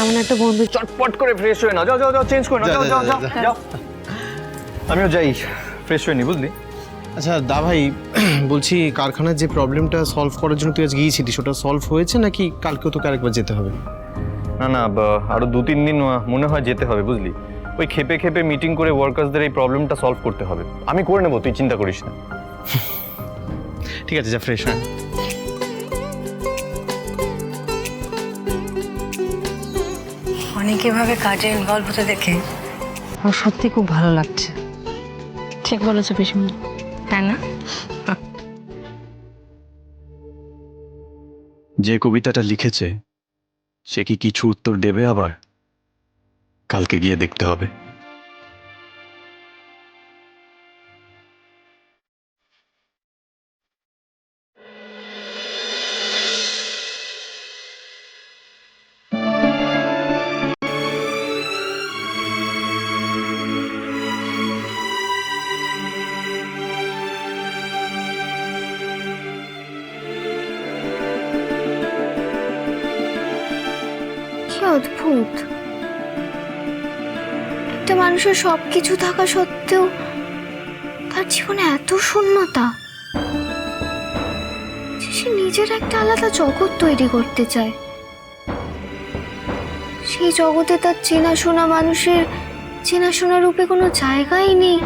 Speaker 2: এমন একটা বন্ধু।
Speaker 9: চটপট করে ফ্রেশ হয়ে নাও, যাও যাও যাও, চেঞ্জ করে নাও, যাও যাও যাও যাও। আমিও যাই, ফ্রেশ হয়ে নি, বুঝলি?
Speaker 4: আচ্ছা দা ভাই, বলছি কারখানার যে প্রবলেমটা সলভ করার জন্য তুই আজ গিয়েছিলিস, ওটা সলভ হয়েছে নাকি কালকেও তোকে আরেকবার যেতে হবে?
Speaker 9: না না, আরো 2-3 দিন মনে হয় যেতে হবে, বুঝলি? ওই খেপে খেপে মিটিং করে ওয়ার্কার্সদের এই প্রবলেমটা সলভ করতে হবে। আমি করে নেবো, তুই চিন্তা করিস না।
Speaker 4: ঠিক আছে, যা ফ্রেশ হয়।
Speaker 2: অনেক এভাবে কাজে ইনভলভ হতে দেখে আমার সত্যি খুব ভালো লাগছে।
Speaker 7: ঠিক বলেছো পিসিমণি,
Speaker 2: তাই না?
Speaker 3: যে কবিতাটা লিখেছে সে কি কিছু উত্তর দেবে আবার? কালকে গিয়ে দেখতে হবে।
Speaker 1: কি অদ্ভুত, একটা মানুষের সবকিছু থাকা সত্ত্বেও তার জীবনে এত শূন্যতা যে সে নিজের একটা আলাদা জগৎ তৈরি করতে চায়। সেই জগতে তার চেনাশোনা মানুষের চেনাশোনা রূপে কোনো জায়গাই নেই।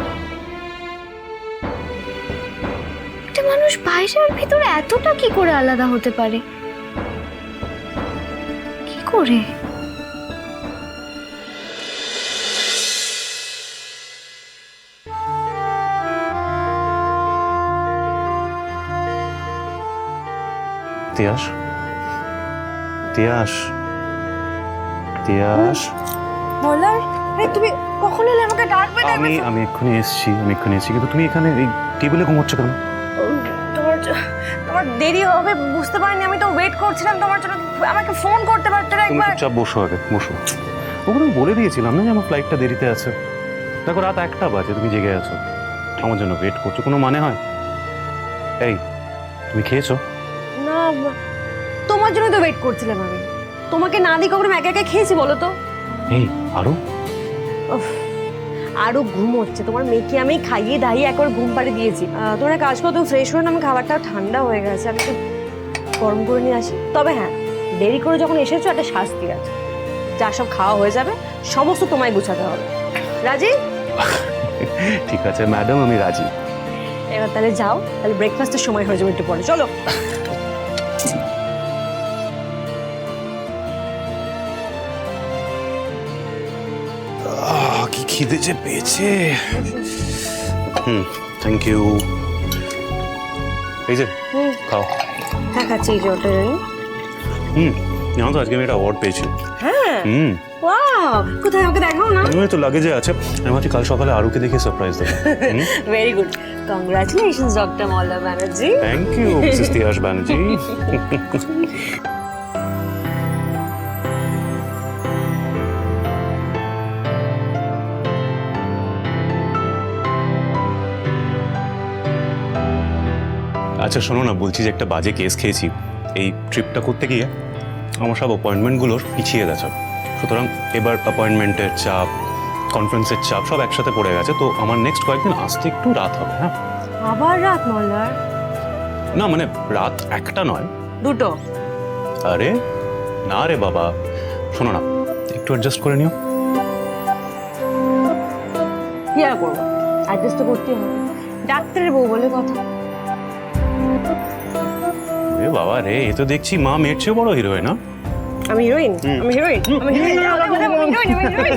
Speaker 1: একটা মানুষ বাইরে আর ভিতরে এতটা কি করে আলাদা হতে পারে? কি করে?
Speaker 3: তিয়াস, তিয়াস, তিয়াস।
Speaker 2: বলার, এই তুমি কখন এলে? আমাকে ডাকবে?
Speaker 3: আমি এক্ষুনি এসেছি, কিন্তু তুমি এখানে এই টেবিলে ঘুমোচ্ছ কেন?
Speaker 2: তোমার তোমার দেরি হবে বুঝতে পারিনি, আমি তো ওয়েট করছিলাম তোমার জন্য, আমাকে ফোন করতে পারতে না
Speaker 3: তুমি
Speaker 2: একবার।
Speaker 3: চুপচাপ বসো আগে, বসো। ওকে আমি বলে দিয়েছিলাম না যে আমার ফ্লাইটটা দেরিতে আছে। দেখো রাত 1টা বাজে, তুমি জেগে আছো, আমার জন্য ওয়েট করছো, কোনো মানে হয়? এই তুমি খেয়েছো?
Speaker 2: না, তোমার জন্য তো ওয়েট করছিলাম আমি, তোমাকে না দিয়ে কখনো একা একা খেয়েছি বলো তো?
Speaker 3: এই আরো
Speaker 2: উফ, আরো ঘুম হচ্ছে, তোমার মেয়েকে আমি খাইয়ে দাইয়ে একবার ঘুম পাড়িয়ে দিয়েছি। তোমরা কাজ করো, তুমি ফ্রেশ হয়ে না, আমার খাবারটা ঠান্ডা হয়ে গেছে, আমি একটু গরম করে নিয়ে আসি। তবে হ্যাঁ, দেরি করে যখন এসেছো একটা শাস্তি আছে, যা সব খাওয়া হয়ে যাবে সমস্ত তোমায় গুছাতে হবে। রাজি?
Speaker 3: ঠিক আছে ম্যাডাম, আমি রাজি।
Speaker 2: এবার তাহলে যাও, তাহলে ব্রেকফাস্টের সময় হয়ে যাবে একটু পরে, চলো।
Speaker 3: কি খিদে যে পেয়েছে। Thank you. এই যে খাও।
Speaker 2: হ্যাঁ খাচ্ছি, এই যে ওটা।
Speaker 3: জানো তো আজকে আমি একটা অ্যাওয়ার্ড পেয়েছি।
Speaker 2: হ্যাঁ, ওয়াও, কোথায় আমাকে দেখাও না।
Speaker 3: আমি তো লাগেজে আছে, আমি ভাবছি কাল সকালে আরুকে দেখে সারপ্রাইজ দেবো।
Speaker 2: Very good, congratulations doctor Malla Banerjee.
Speaker 3: Thank you Mrs Tiyas Banerjee. আচ্ছা শোনো না, বলছি যে একটা বাজে কেস খেয়েছি। এই ট্রিপটা করতে গিয়ে আমার সব অ্যাপয়েন্টমেন্টগুলো পিছিয়ে গেছে, সুতরাং এবার অ্যাপয়েন্টমেন্টের চাপ, কনফারেন্সের চাপ সব একসাথে পড়ে গেছে, তো আমার নেক্সট কয়েকদিন আসতে একটু রাত হবে। হ্যাঁ,
Speaker 2: আবার রাত মল্লার?
Speaker 3: না মানে রাত 1টা নয়,
Speaker 2: 2টো।
Speaker 3: আরে না রে বাবা, শোনো না, একটু অ্যাডজাস্ট করে নিও।
Speaker 2: কি আর করবো, অ্যাডজাস্ট তো করতেই হবে, ডাক্তারের বউ বলে কথা।
Speaker 3: এ বাবা রে, এ তো দেখছি মা মেয়ের চেয়েও বড় হিরোইন। না
Speaker 2: আমি হিরোইন, আমি হিরোইন, আমি হিরোইন, আমি হিরোইন।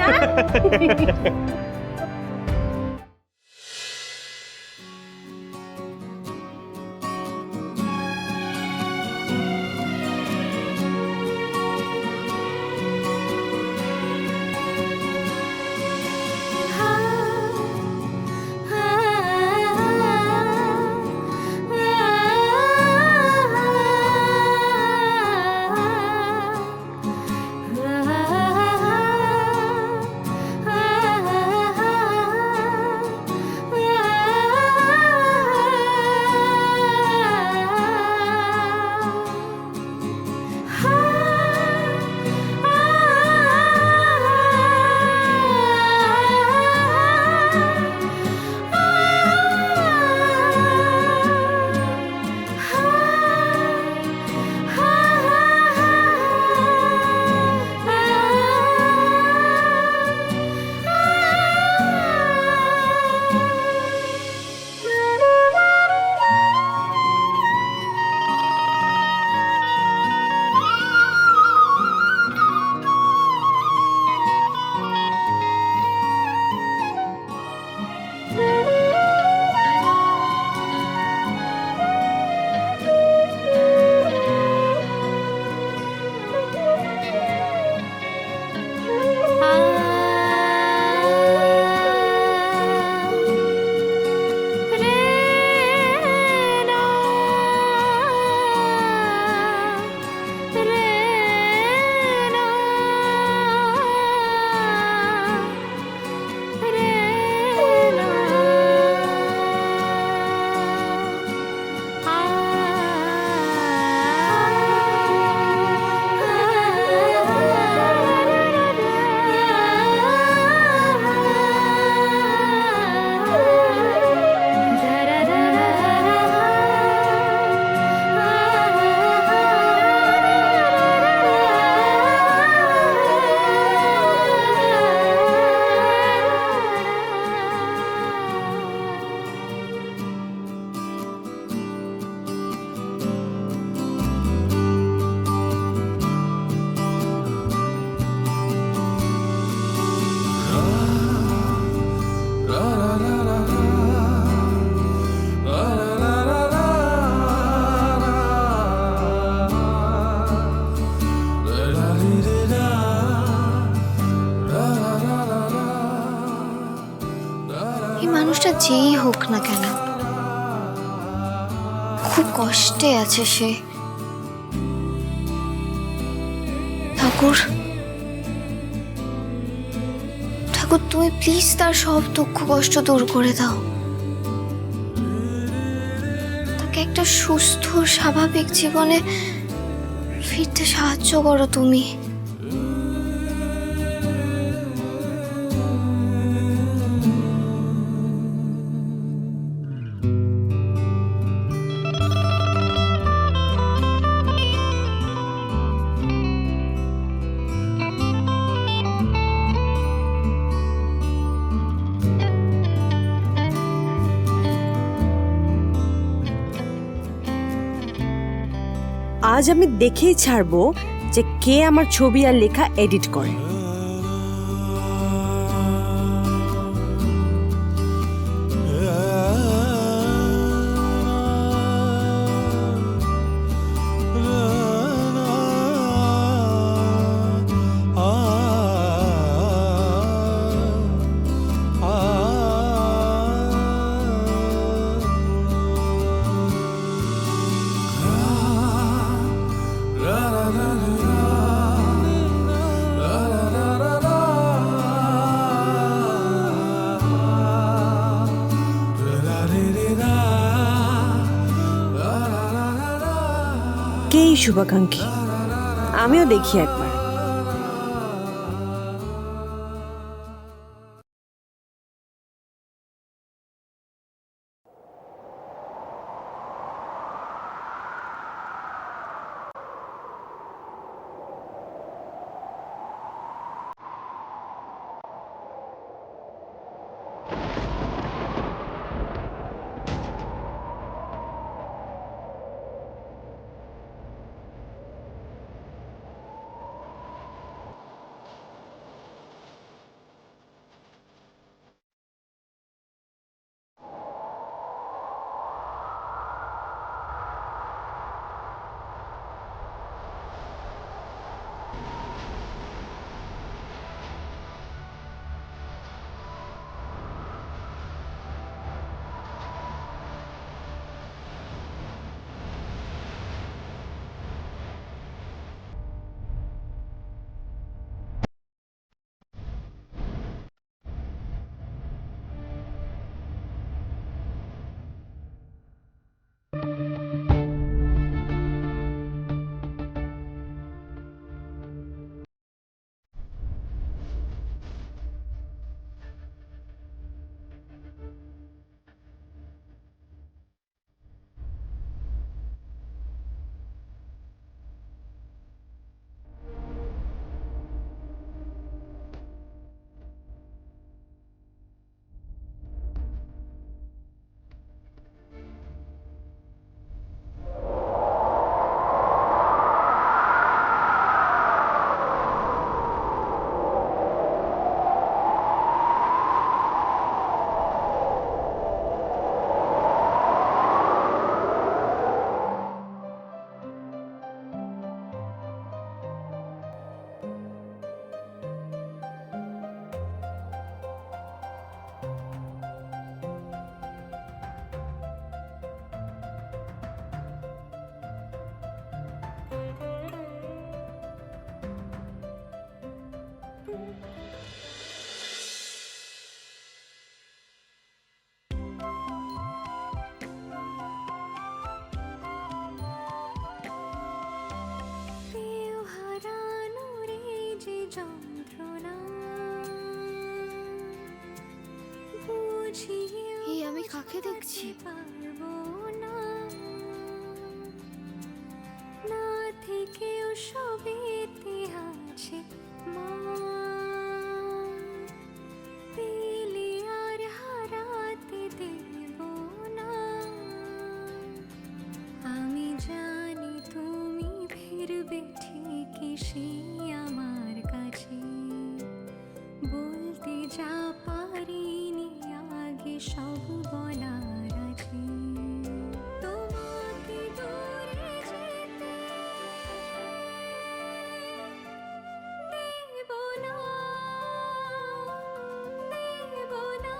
Speaker 1: এই মানুষটা যেই হোক না কেন, খুব কষ্টে আছে সে। ঠাকুর ঠাকুর, তুমি প্লিজ তার সব দুঃখ কষ্ট দূর করে দাও। তাকে একটা সুস্থ স্বাভাবিক জীবনে ফিরতে সাহায্য করো তুমি।
Speaker 2: আজ আমি দেখেই ছাড়বো যে কে আমার ছবি আর লেখা এডিট করে। কে এই শুভাকাঙ্ক্ষী? আমিও দেখি একবার।
Speaker 1: এই আমি কাকে দেখছি?
Speaker 10: না থেকেও সবেতে আছে মা, পেলে আর হারাতে দেব না। আমি জানি তুমি ফিরবে ঠিকই সেই আমার কাছে, বলতে যা পারিনি আগে সব বলার আছে। তোমাকে দূরে যেতে দেব না, দেব না।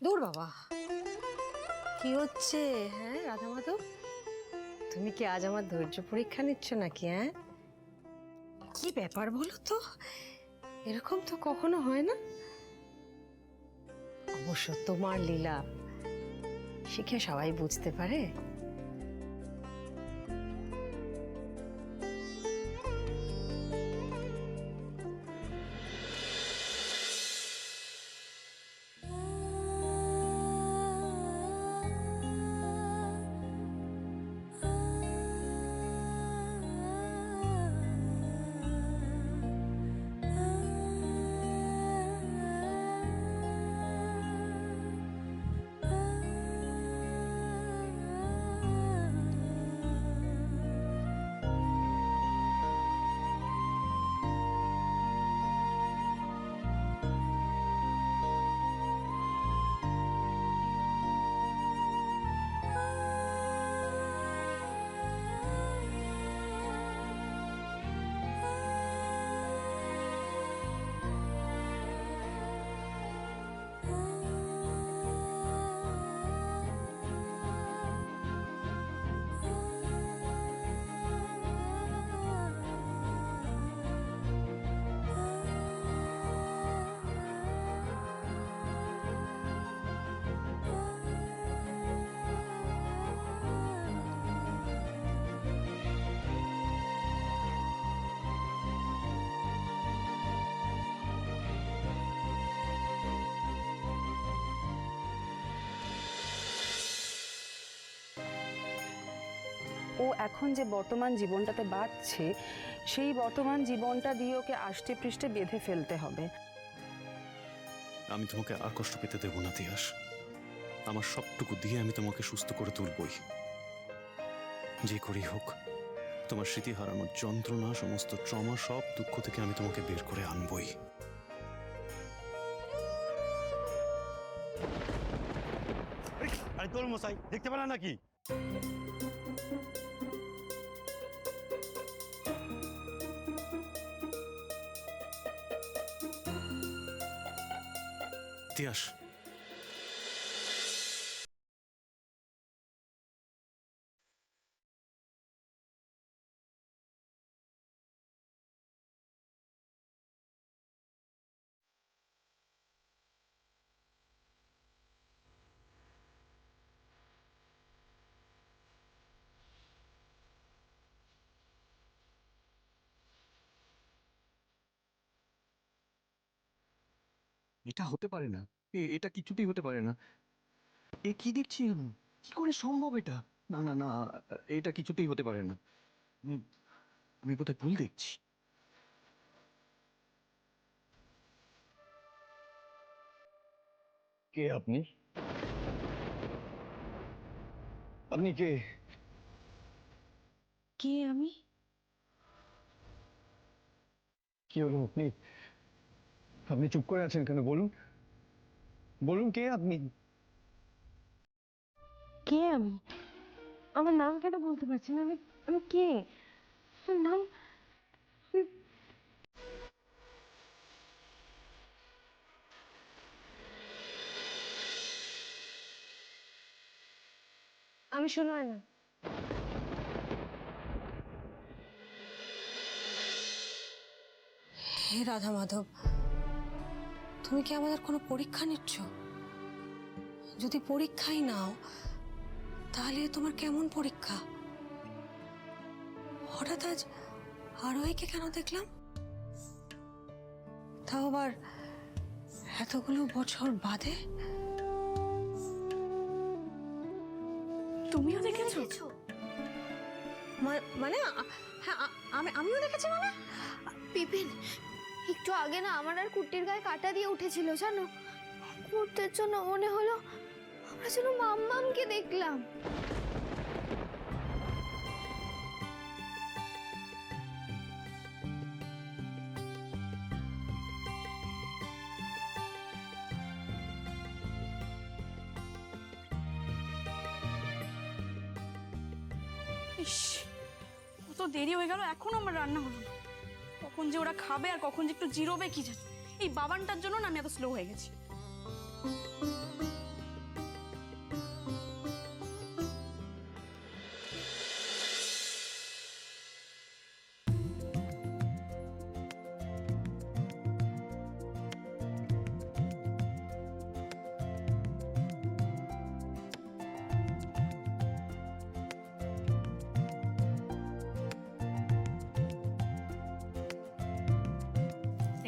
Speaker 2: দূর বাবা, কি হচ্ছে? হ্যাঁ রাধা মাধব, তুমি কি আজ আমার ধৈর্য পরীক্ষা নিচ্ছ নাকি? হ্যাঁ, কি ব্যাপার বলো তো? এরকম তো কখনো হয় না। অবশ্য তোমার লীলা শিখে সবাই বুঝতে পারে।
Speaker 6: ও এখন যে বর্তমান জীবনটাতে বাঁচছে, সেই বর্তমান জীবনটা দিয়ে ওকে আষ্টে পৃষ্ঠে বেঁধে ফেলতে হবে।
Speaker 3: আমি তোমাকে আর কষ্ট পেতে দেবো না তিয়াস। আমার সবটুকু দিয়ে আমি তোমাকে সুস্থ করে তুলবই। যে করেই হোক, তোমার স্মৃতি হারানোর যন্ত্রণা, সমস্ত ট্রমা, সব দুঃখ থেকে আমি তোমাকে বের করে আনবই।
Speaker 11: আরে তোর মশাই দেখতে পেলেন নাকি?
Speaker 3: তিয়াস,
Speaker 4: এটা হতে পারে না, এটা কিছুতেই হতে পারে না। এ কি দেখছি আমি? কি করে সম্ভব এটা? না না না, এটা কিছুতেই হতে পারে না। আমি বোধহয় ভুল দেখছি।
Speaker 9: কে আপনি? আপনি কে?
Speaker 8: কে আমি?
Speaker 9: কি হলো? আপনি আপনি চুপ করে আছেন কেন? বলুন, বলুন কে আপনি?
Speaker 8: কে আমি? আমার নাম কেন বলতে পারছি না? আমি আমি কে? আমার নাম আমি শোনাই না।
Speaker 2: হে রাধা মাধব, তুমি কি আমাদের কোনো পরীক্ষা নিচ্ছ? যদি পরীক্ষাই নাও, তাহলে তোমার কেমন পরীক্ষা? হঠাৎ আজ আরোহীকে কেন দেখলাম? তাও আবার এতগুলো বছর বাদে।
Speaker 7: তুমিও দেখেছো?
Speaker 2: মানে হ্যাঁ, আমিও দেখেছি। মানে
Speaker 1: বিপিন, একটু আগে না আমার আর কুট্টির গায়ে কাটা দিয়ে উঠেছিল জানো। মুহূর্তের জন্য মনে হলো আমরা যেন মাম্মামকে দেখলাম।
Speaker 7: ইস, কত দেরি হয়ে গেল, এখনো আমার রান্না হলো না। কখন যে ওরা খাবে আর কখন যে একটু জিরোবে কি জানি। এই বাবানটার জন্য না আমি এত স্লো হয়ে গেছি।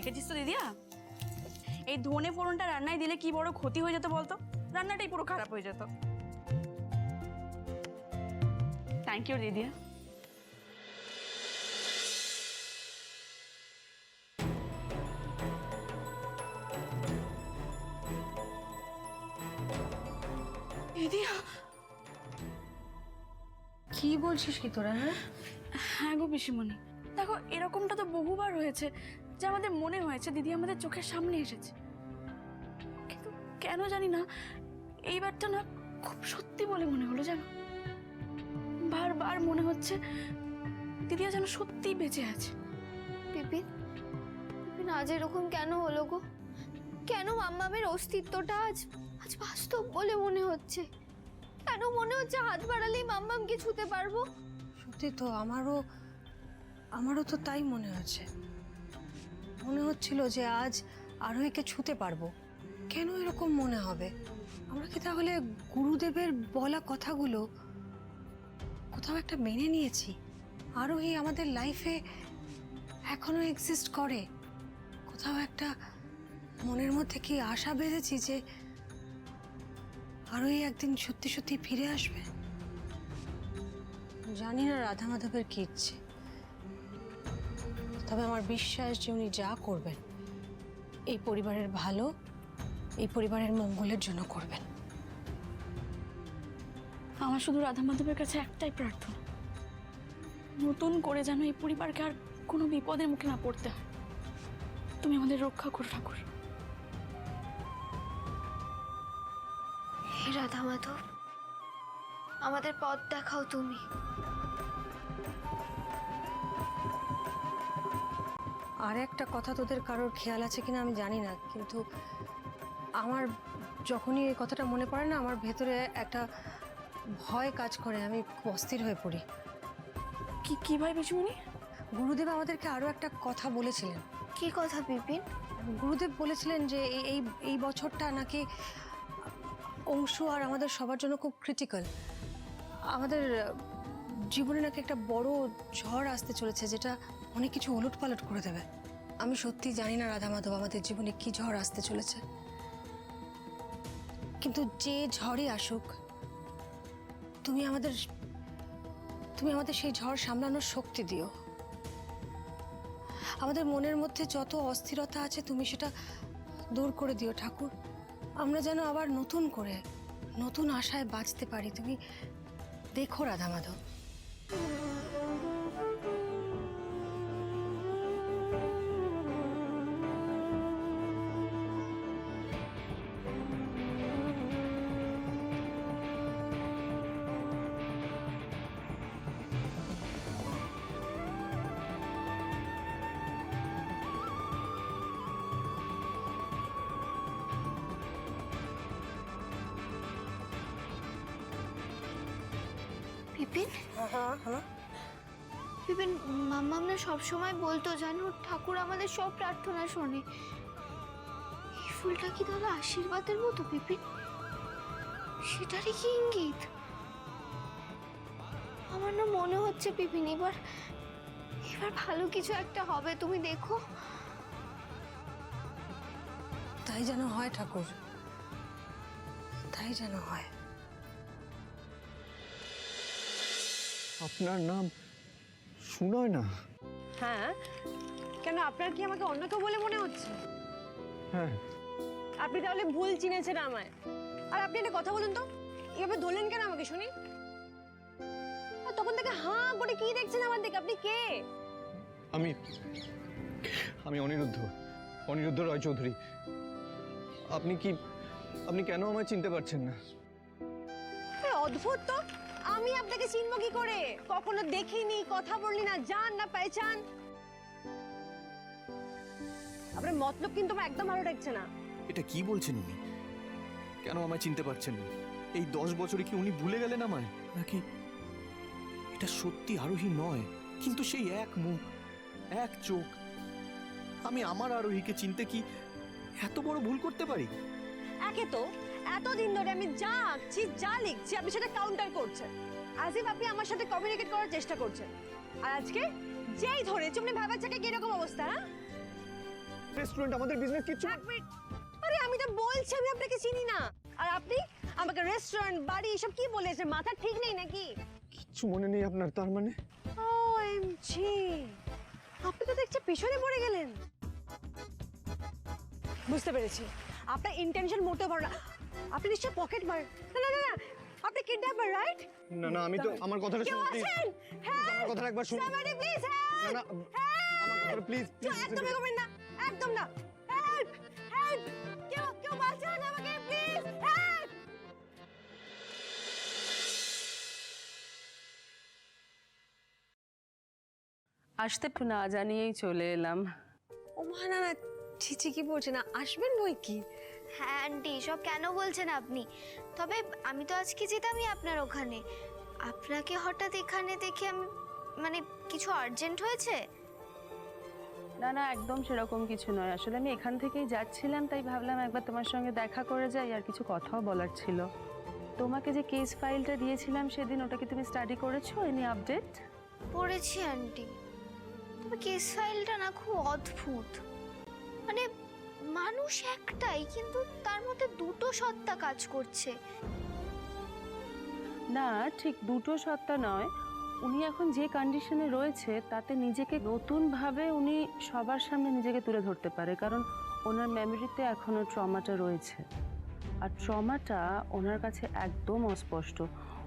Speaker 7: দেখেছিস তো দিদিয়া, এই ধনে ফোড়নটা রান্নায় দিলে কি বড় ক্ষতি হয়ে যেত বলতো, রান্নাটাই পুরো খারাপ হয়ে যেত। Thank you দিদিয়া। দিদিয়া,
Speaker 8: কি বলছিস কি তোরা? হ্যাঁ,
Speaker 7: হ্যাঁ গো পিসিমণি, দেখো এরকমটা তো বহুবার হয়েছে যে আমাদের মনে হয়েছে দিদি আমাদের চোখের সামনে এসেছে, কিন্তু কেন জানি না এইবারটা না খুব সত্যি বলে মনে হলো জানো। বারবার মনে হচ্ছে দিদিয়া যেন সত্যিই বেঁচে আছে।
Speaker 1: বিপিন, বিপিন আজ এরকম কেন হলো গো? কেন মাম্মামের অস্তিত্বটা আজ আজ বাস্তব বলে মনে হচ্ছে? কেন মনে হচ্ছে হাত বাড়ালেই মাম্মামকে ছুতে পারবো?
Speaker 8: সত্যি তো আমারও তো তাই মনে হচ্ছে। মনে হচ্ছিল যে আজ আরোহীকে ছুতে পারবো। কেন এরকম মনে হবে? আমরা কি তাহলে গুরুদেবের বলা কথাগুলো কোথাও একটা মেনে নিয়েছি? আরোহী আমাদের লাইফে এখনো এক্সিস্ট করে। কোথাও একটা মনের মধ্যে কি আশা বেঁধেছি যে আরোহী একদিন সত্যি সত্যি ফিরে আসবে। জানি না রাধা মাধবের কি ইচ্ছে, তবে আমার বিশ্বাস যে উনি যা করবেন এই পরিবারের ভালো, এই পরিবারের মঙ্গলের জন্য করবেন।
Speaker 7: আমার শুধু রাধা মাধবের কাছে একটাই প্রার্থনা, নতুন করে যেন এই পরিবারকে আর কোনো বিপদের মুখে না পড়তে হয়। তুমি আমাদের রক্ষা করো ঠাকুর।
Speaker 1: হে রাধা মাধব, আমাদের পথ দেখাও তুমি।
Speaker 8: আর একটা কথা তোদের কারোর খেয়াল আছে কিনা আমি জানি না, কিন্তু আমার যখনই এই কথাটা মনে পড়ে না, আমার ভেতরে একটা ভয় কাজ করে, আমি খুব অস্থির হয়ে পড়ি।
Speaker 7: কি ভাই পিসিমণি?
Speaker 8: গুরুদেব আমাদেরকে আরও একটা কথা বলেছিলেন।
Speaker 1: কি কথা বিপিন?
Speaker 8: গুরুদেব বলেছিলেন যে এই বছরটা নাকি অংশু আর আমাদের সবার জন্য খুব ক্রিটিক্যাল। আমাদের জীবনে নাকি একটা বড় ঝড় আসতে চলেছে, যেটা অনেক কিছু উলটপালট করে দেবে। আমি সত্যি জানি না রাধা মাধব আমাদের জীবনে কি ঝড় আসতে চলেছে, কিন্তু যে ঝড়ই আসুক তুমি আমাদের সেই ঝড় সামলানোর শক্তি দিও। আমাদের মনের মধ্যে যত অস্থিরতা আছে তুমি সেটা দূর করে দিও ঠাকুর। আমরা যেন আবার নতুন করে নতুন আশায় বাঁচতে পারি। তুমি দেখো রাধা মাধব।
Speaker 1: বিপিন, বিপিন, মাম্মাম না সবসময় বলতো জানো, ঠাকুর আমাদের সব প্রার্থনা শোনে। এই ফুলটা কি তাহলে আশীর্বাদের মতো বিপিন? সেটারই কি ইঙ্গিত? আমার না মনে হচ্ছে বিপিন এবার ভালো কিছু একটা হবে, তুমি দেখো।
Speaker 8: তাই যেন হয় ঠাকুর, তাই যেন হয়।
Speaker 9: আপনার নাম শুনয় না?
Speaker 2: হ্যাঁ, কেন আপনার কি আমাকে অন্য কেউ বলে মনে হচ্ছে?
Speaker 9: হ্যাঁ।
Speaker 2: আপনি তাহলে ভুল চিনেছেন আমায়। আর আপনি একটা কথা বলুন তো, এভাবে ধরলেন কেন আমাকে শুনি? আর তখন থেকে হাঁ করে কি দেখছেন আমার দিকে? আপনি কে?
Speaker 9: আমি অনিরুদ্ধ রয় চৌধুরী। আপনি কেন আমায় চিনতে পারছেন না?
Speaker 2: অদ্ভুত তো, আমি আপনাকে চিনব কি করে? কখনো দেখিনি, কথা বললি না, জান না পেহচান। আপনার মতলব কিন্তু আমার একদম ভালো লাগছে না।
Speaker 5: এটা কি বলছেন উনি? কেন আমায় চিনতে পারছেন না? এই 10 বছরে কি উনি ভুলে গেলেন আমায়? নাকি এটা সত্যি আরোহী নয়, কিন্তু সেই এক মুখ, এক চোখ? আমি আমার আরোহীকে চিনতে কি এত বড় ভুল করতে পারি?
Speaker 2: একে তো এতদিন ধরে আমি যা আঁকছি, যা লিখছি, আপনি সেটা কাউন্টার করছেন, আজ আপনি আমার সাথে কমিউনিকেট করার চেষ্টা করছেন। আর আজকে যেই ধরেছি আপনি ভাবাচ্ছাকে কিরকম অবস্থা? হ্যাঁ,
Speaker 9: রেস্টুরেন্ট, আমাদের বিজনেস কিচ্ছু।
Speaker 2: আরে আমি তো বলছি আমি আপনাকে চিনি না, আর আপনি আমাকে রেস্টুরেন্ট বাড়ি এসব কি বলেছেন? মাথা ঠিক নেই নাকি?
Speaker 9: কিচ্ছু মনে নেই আপনার তার মানে?
Speaker 2: ওএমজি, আপনি তো দেখছি পিছনে পড়ে গেলেন। বুঝতে পেরেছি, আপনার ইন্টেনশন মোটেও ভালো না। আপনি নিশ্চয় পকেট মার। না না না না, আপনি কিডন্যাপার, রাইট?
Speaker 9: না না, আমি তো আমার কথাটা
Speaker 2: কেউ
Speaker 9: শুনুন প্লিজ।
Speaker 2: আছেন?
Speaker 9: আমার কথাটা একবার শুনুন।
Speaker 2: Somebody please
Speaker 9: না না,
Speaker 2: help!
Speaker 9: আমার কথাটা প্লিজ
Speaker 2: একদম এগোবেন না, একদম না। হেল্প হেল্প, কেউ বাঁচান আমাকে প্লিজ, হেল্প!
Speaker 6: আসতে না জানিয়েই চলে এলাম।
Speaker 2: ও মা, না না, ছিছি কি বলছেন? আসবেন বই কি?
Speaker 1: হ্যাঁ আন্টি, সব কেন বলছেন আপনি? তবে আমি তো আজকে যেতামই আপনার ওখানে। আপনাকে হঠাৎ এখানে দেখে আমি মানে কিছু আর্জেন্ট হয়েছে?
Speaker 6: না না, একদম সেরকম কিছু নয়। আসলে আমি এখান থেকেই যাচ্ছিলাম, তাই ভাবলাম একবার তোমার সঙ্গে দেখা করে যাই, আর কিছু কথাও বলার ছিল। তোমাকে যে কেস ফাইলটা দিয়েছিলাম সেদিন, ওটা কি তুমি স্টাডি করেছো? Any update?
Speaker 1: পড়েছি আন্টি, তবে কেস ফাইলটা না খুব অদ্ভুত। মানে মানুষ একটাই, কিন্তু তার মধ্যে দুটো সত্তা কাজ করছে।
Speaker 6: না, ঠিক দুটো সত্তা নয়। উনি এখন যে কন্ডিশনে রয়েছে তাতে নিজেকে নতুনভাবে উনি সবার সামনে নিজেকে তুলে ধরতে পারে, কারণ ওনার মেমোরিতে এখনো ট্রমাটা রয়েছে। আর ট্রমাটা ওনার কাছে একদম অস্পষ্ট।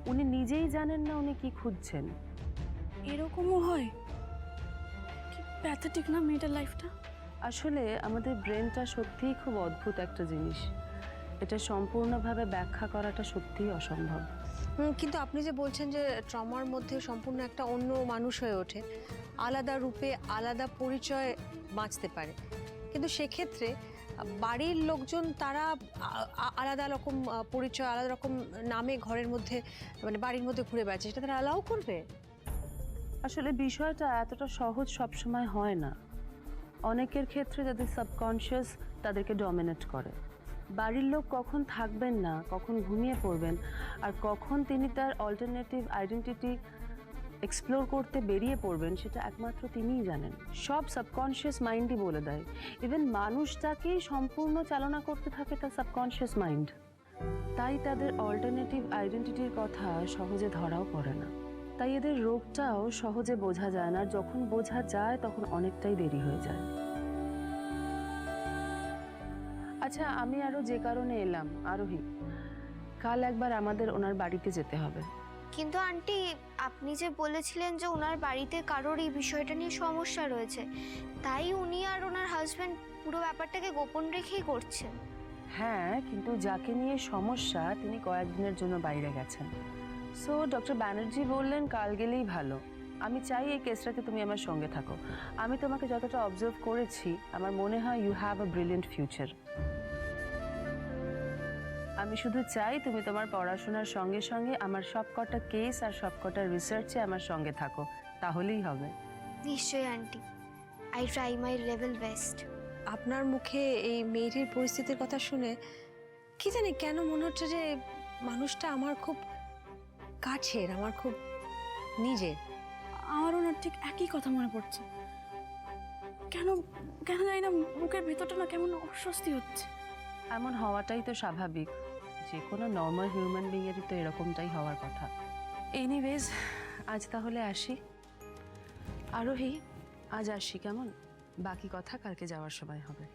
Speaker 6: উনি নিজেই জানেন না উনি কি খুঁজছেন।
Speaker 7: এরকমও হয়? কি প্যাথেটিক না মেয়েটার লাইফটা।
Speaker 6: আসলে আমাদের ব্রেনটা সত্যিই খুব অদ্ভুত একটা জিনিস। এটা সম্পূর্ণভাবে ব্যাখ্যা করাটা সত্যিই অসম্ভব।
Speaker 2: কিন্তু আপনি যে বলছেন যে ট্রমার মধ্যে সম্পূর্ণ একটা অন্য মানুষ হয়ে ওঠে, আলাদা রূপে আলাদা পরিচয় বাঁচতে পারে, কিন্তু সেক্ষেত্রে বাড়ির লোকজন তারা আলাদা রকম পরিচয়, আলাদা রকম নামে ঘরের মধ্যে, মানে বাড়ির মধ্যে ঘুরে বেড়াচ্ছে, সেটা তারা অ্যালাউ করবে?
Speaker 6: আসলে বিষয়টা এতটা সহজ সবসময় হয় না। অনেকের ক্ষেত্রে যাদের সাবকনশিয়াস তাদেরকে ডমিনেট করে। বাড়ির লোক কখন থাকবেন না, কখন ঘুমিয়ে পড়বেন, আর কখন তিনি তার অল্টারনেটিভ আইডেন্টিটি এক্সপ্লোর করতে বেরিয়ে পড়বেন, সেটা একমাত্র তিনিই জানেন। সব সাবকনশিয়াস মাইন্ডই বলে দেয়। ইভেন মানুষটাকেই সম্পূর্ণ চালনা করতে থাকে তার সাবকনশিয়াস মাইন্ড। তাই তাদের অল্টারনেটিভ আইডেন্টিটির কথা সহজে ধরাও পড়ে না। তাই এদের রোগটাও সহজে বোঝা যায় না, আর যখন বোঝা যায় তখন অনেকটাই দেরি হয়ে যায়। আচ্ছা, আমি আরো যে কারণে এলাম, আরোহী, কাল একবার আমাদের ওনার বাড়িতে যেতে হবে।
Speaker 1: কিন্তু আন্টি, আপনি যে বলেছিলেন যে ওনার বাড়িতে কারোর এই বিষয়টা নিয়ে সমস্যা রয়েছে, তাই উনি আর ওনার হাজবেন্ড পুরো ব্যাপারটাকে গোপন রেখেই করছেন।
Speaker 6: হ্যাঁ, কিন্তু যাকে নিয়ে সমস্যা তিনি কয়েকদিনের জন্য বাইরে গেছেন। সো ডক্টর ব্যানার্জি বললেন কাল গেলেই ভালো। আমি চাই এই কেসটাতে তুমি আমার সঙ্গে থাকো। আমি তোমাকে যতটা অবজার্ভ করেছি, আমার মনে হয় you have a brilliant future. আমি শুধু চাই তুমি তোমার পড়াশোনার সঙ্গে সঙ্গে আমার সবকটা কেস আর সবকটা রিসার্চে আমার সঙ্গে থাকো, তাহলেই হবে।
Speaker 1: নিশ্চয়ই aunty, I try my level best.
Speaker 2: আপনার মুখে এই মেয়েটির পরিস্থিতির কথা শুনে কি জানি কেন মনে হচ্ছে যে মানুষটা আমার খুব কাছের, আমার খুব নিজের।
Speaker 7: আমারও না ঠিক একই কথা মনে পড়ছে। কেন কেন জানি না, বুকের ভেতরটা না কেমন অস্বস্তি হচ্ছে।
Speaker 6: এমন হওয়াটাই তো স্বাভাবিক। যে কোনো নর্মাল হিউম্যান বিংয়েরই তো এরকমটাই হওয়ার কথা। এনিওয়েজ, আজ তাহলে আসি। আরোহী, আজ আসি কেমন? বাকি কথা কালকে যাওয়ার সময় হবে।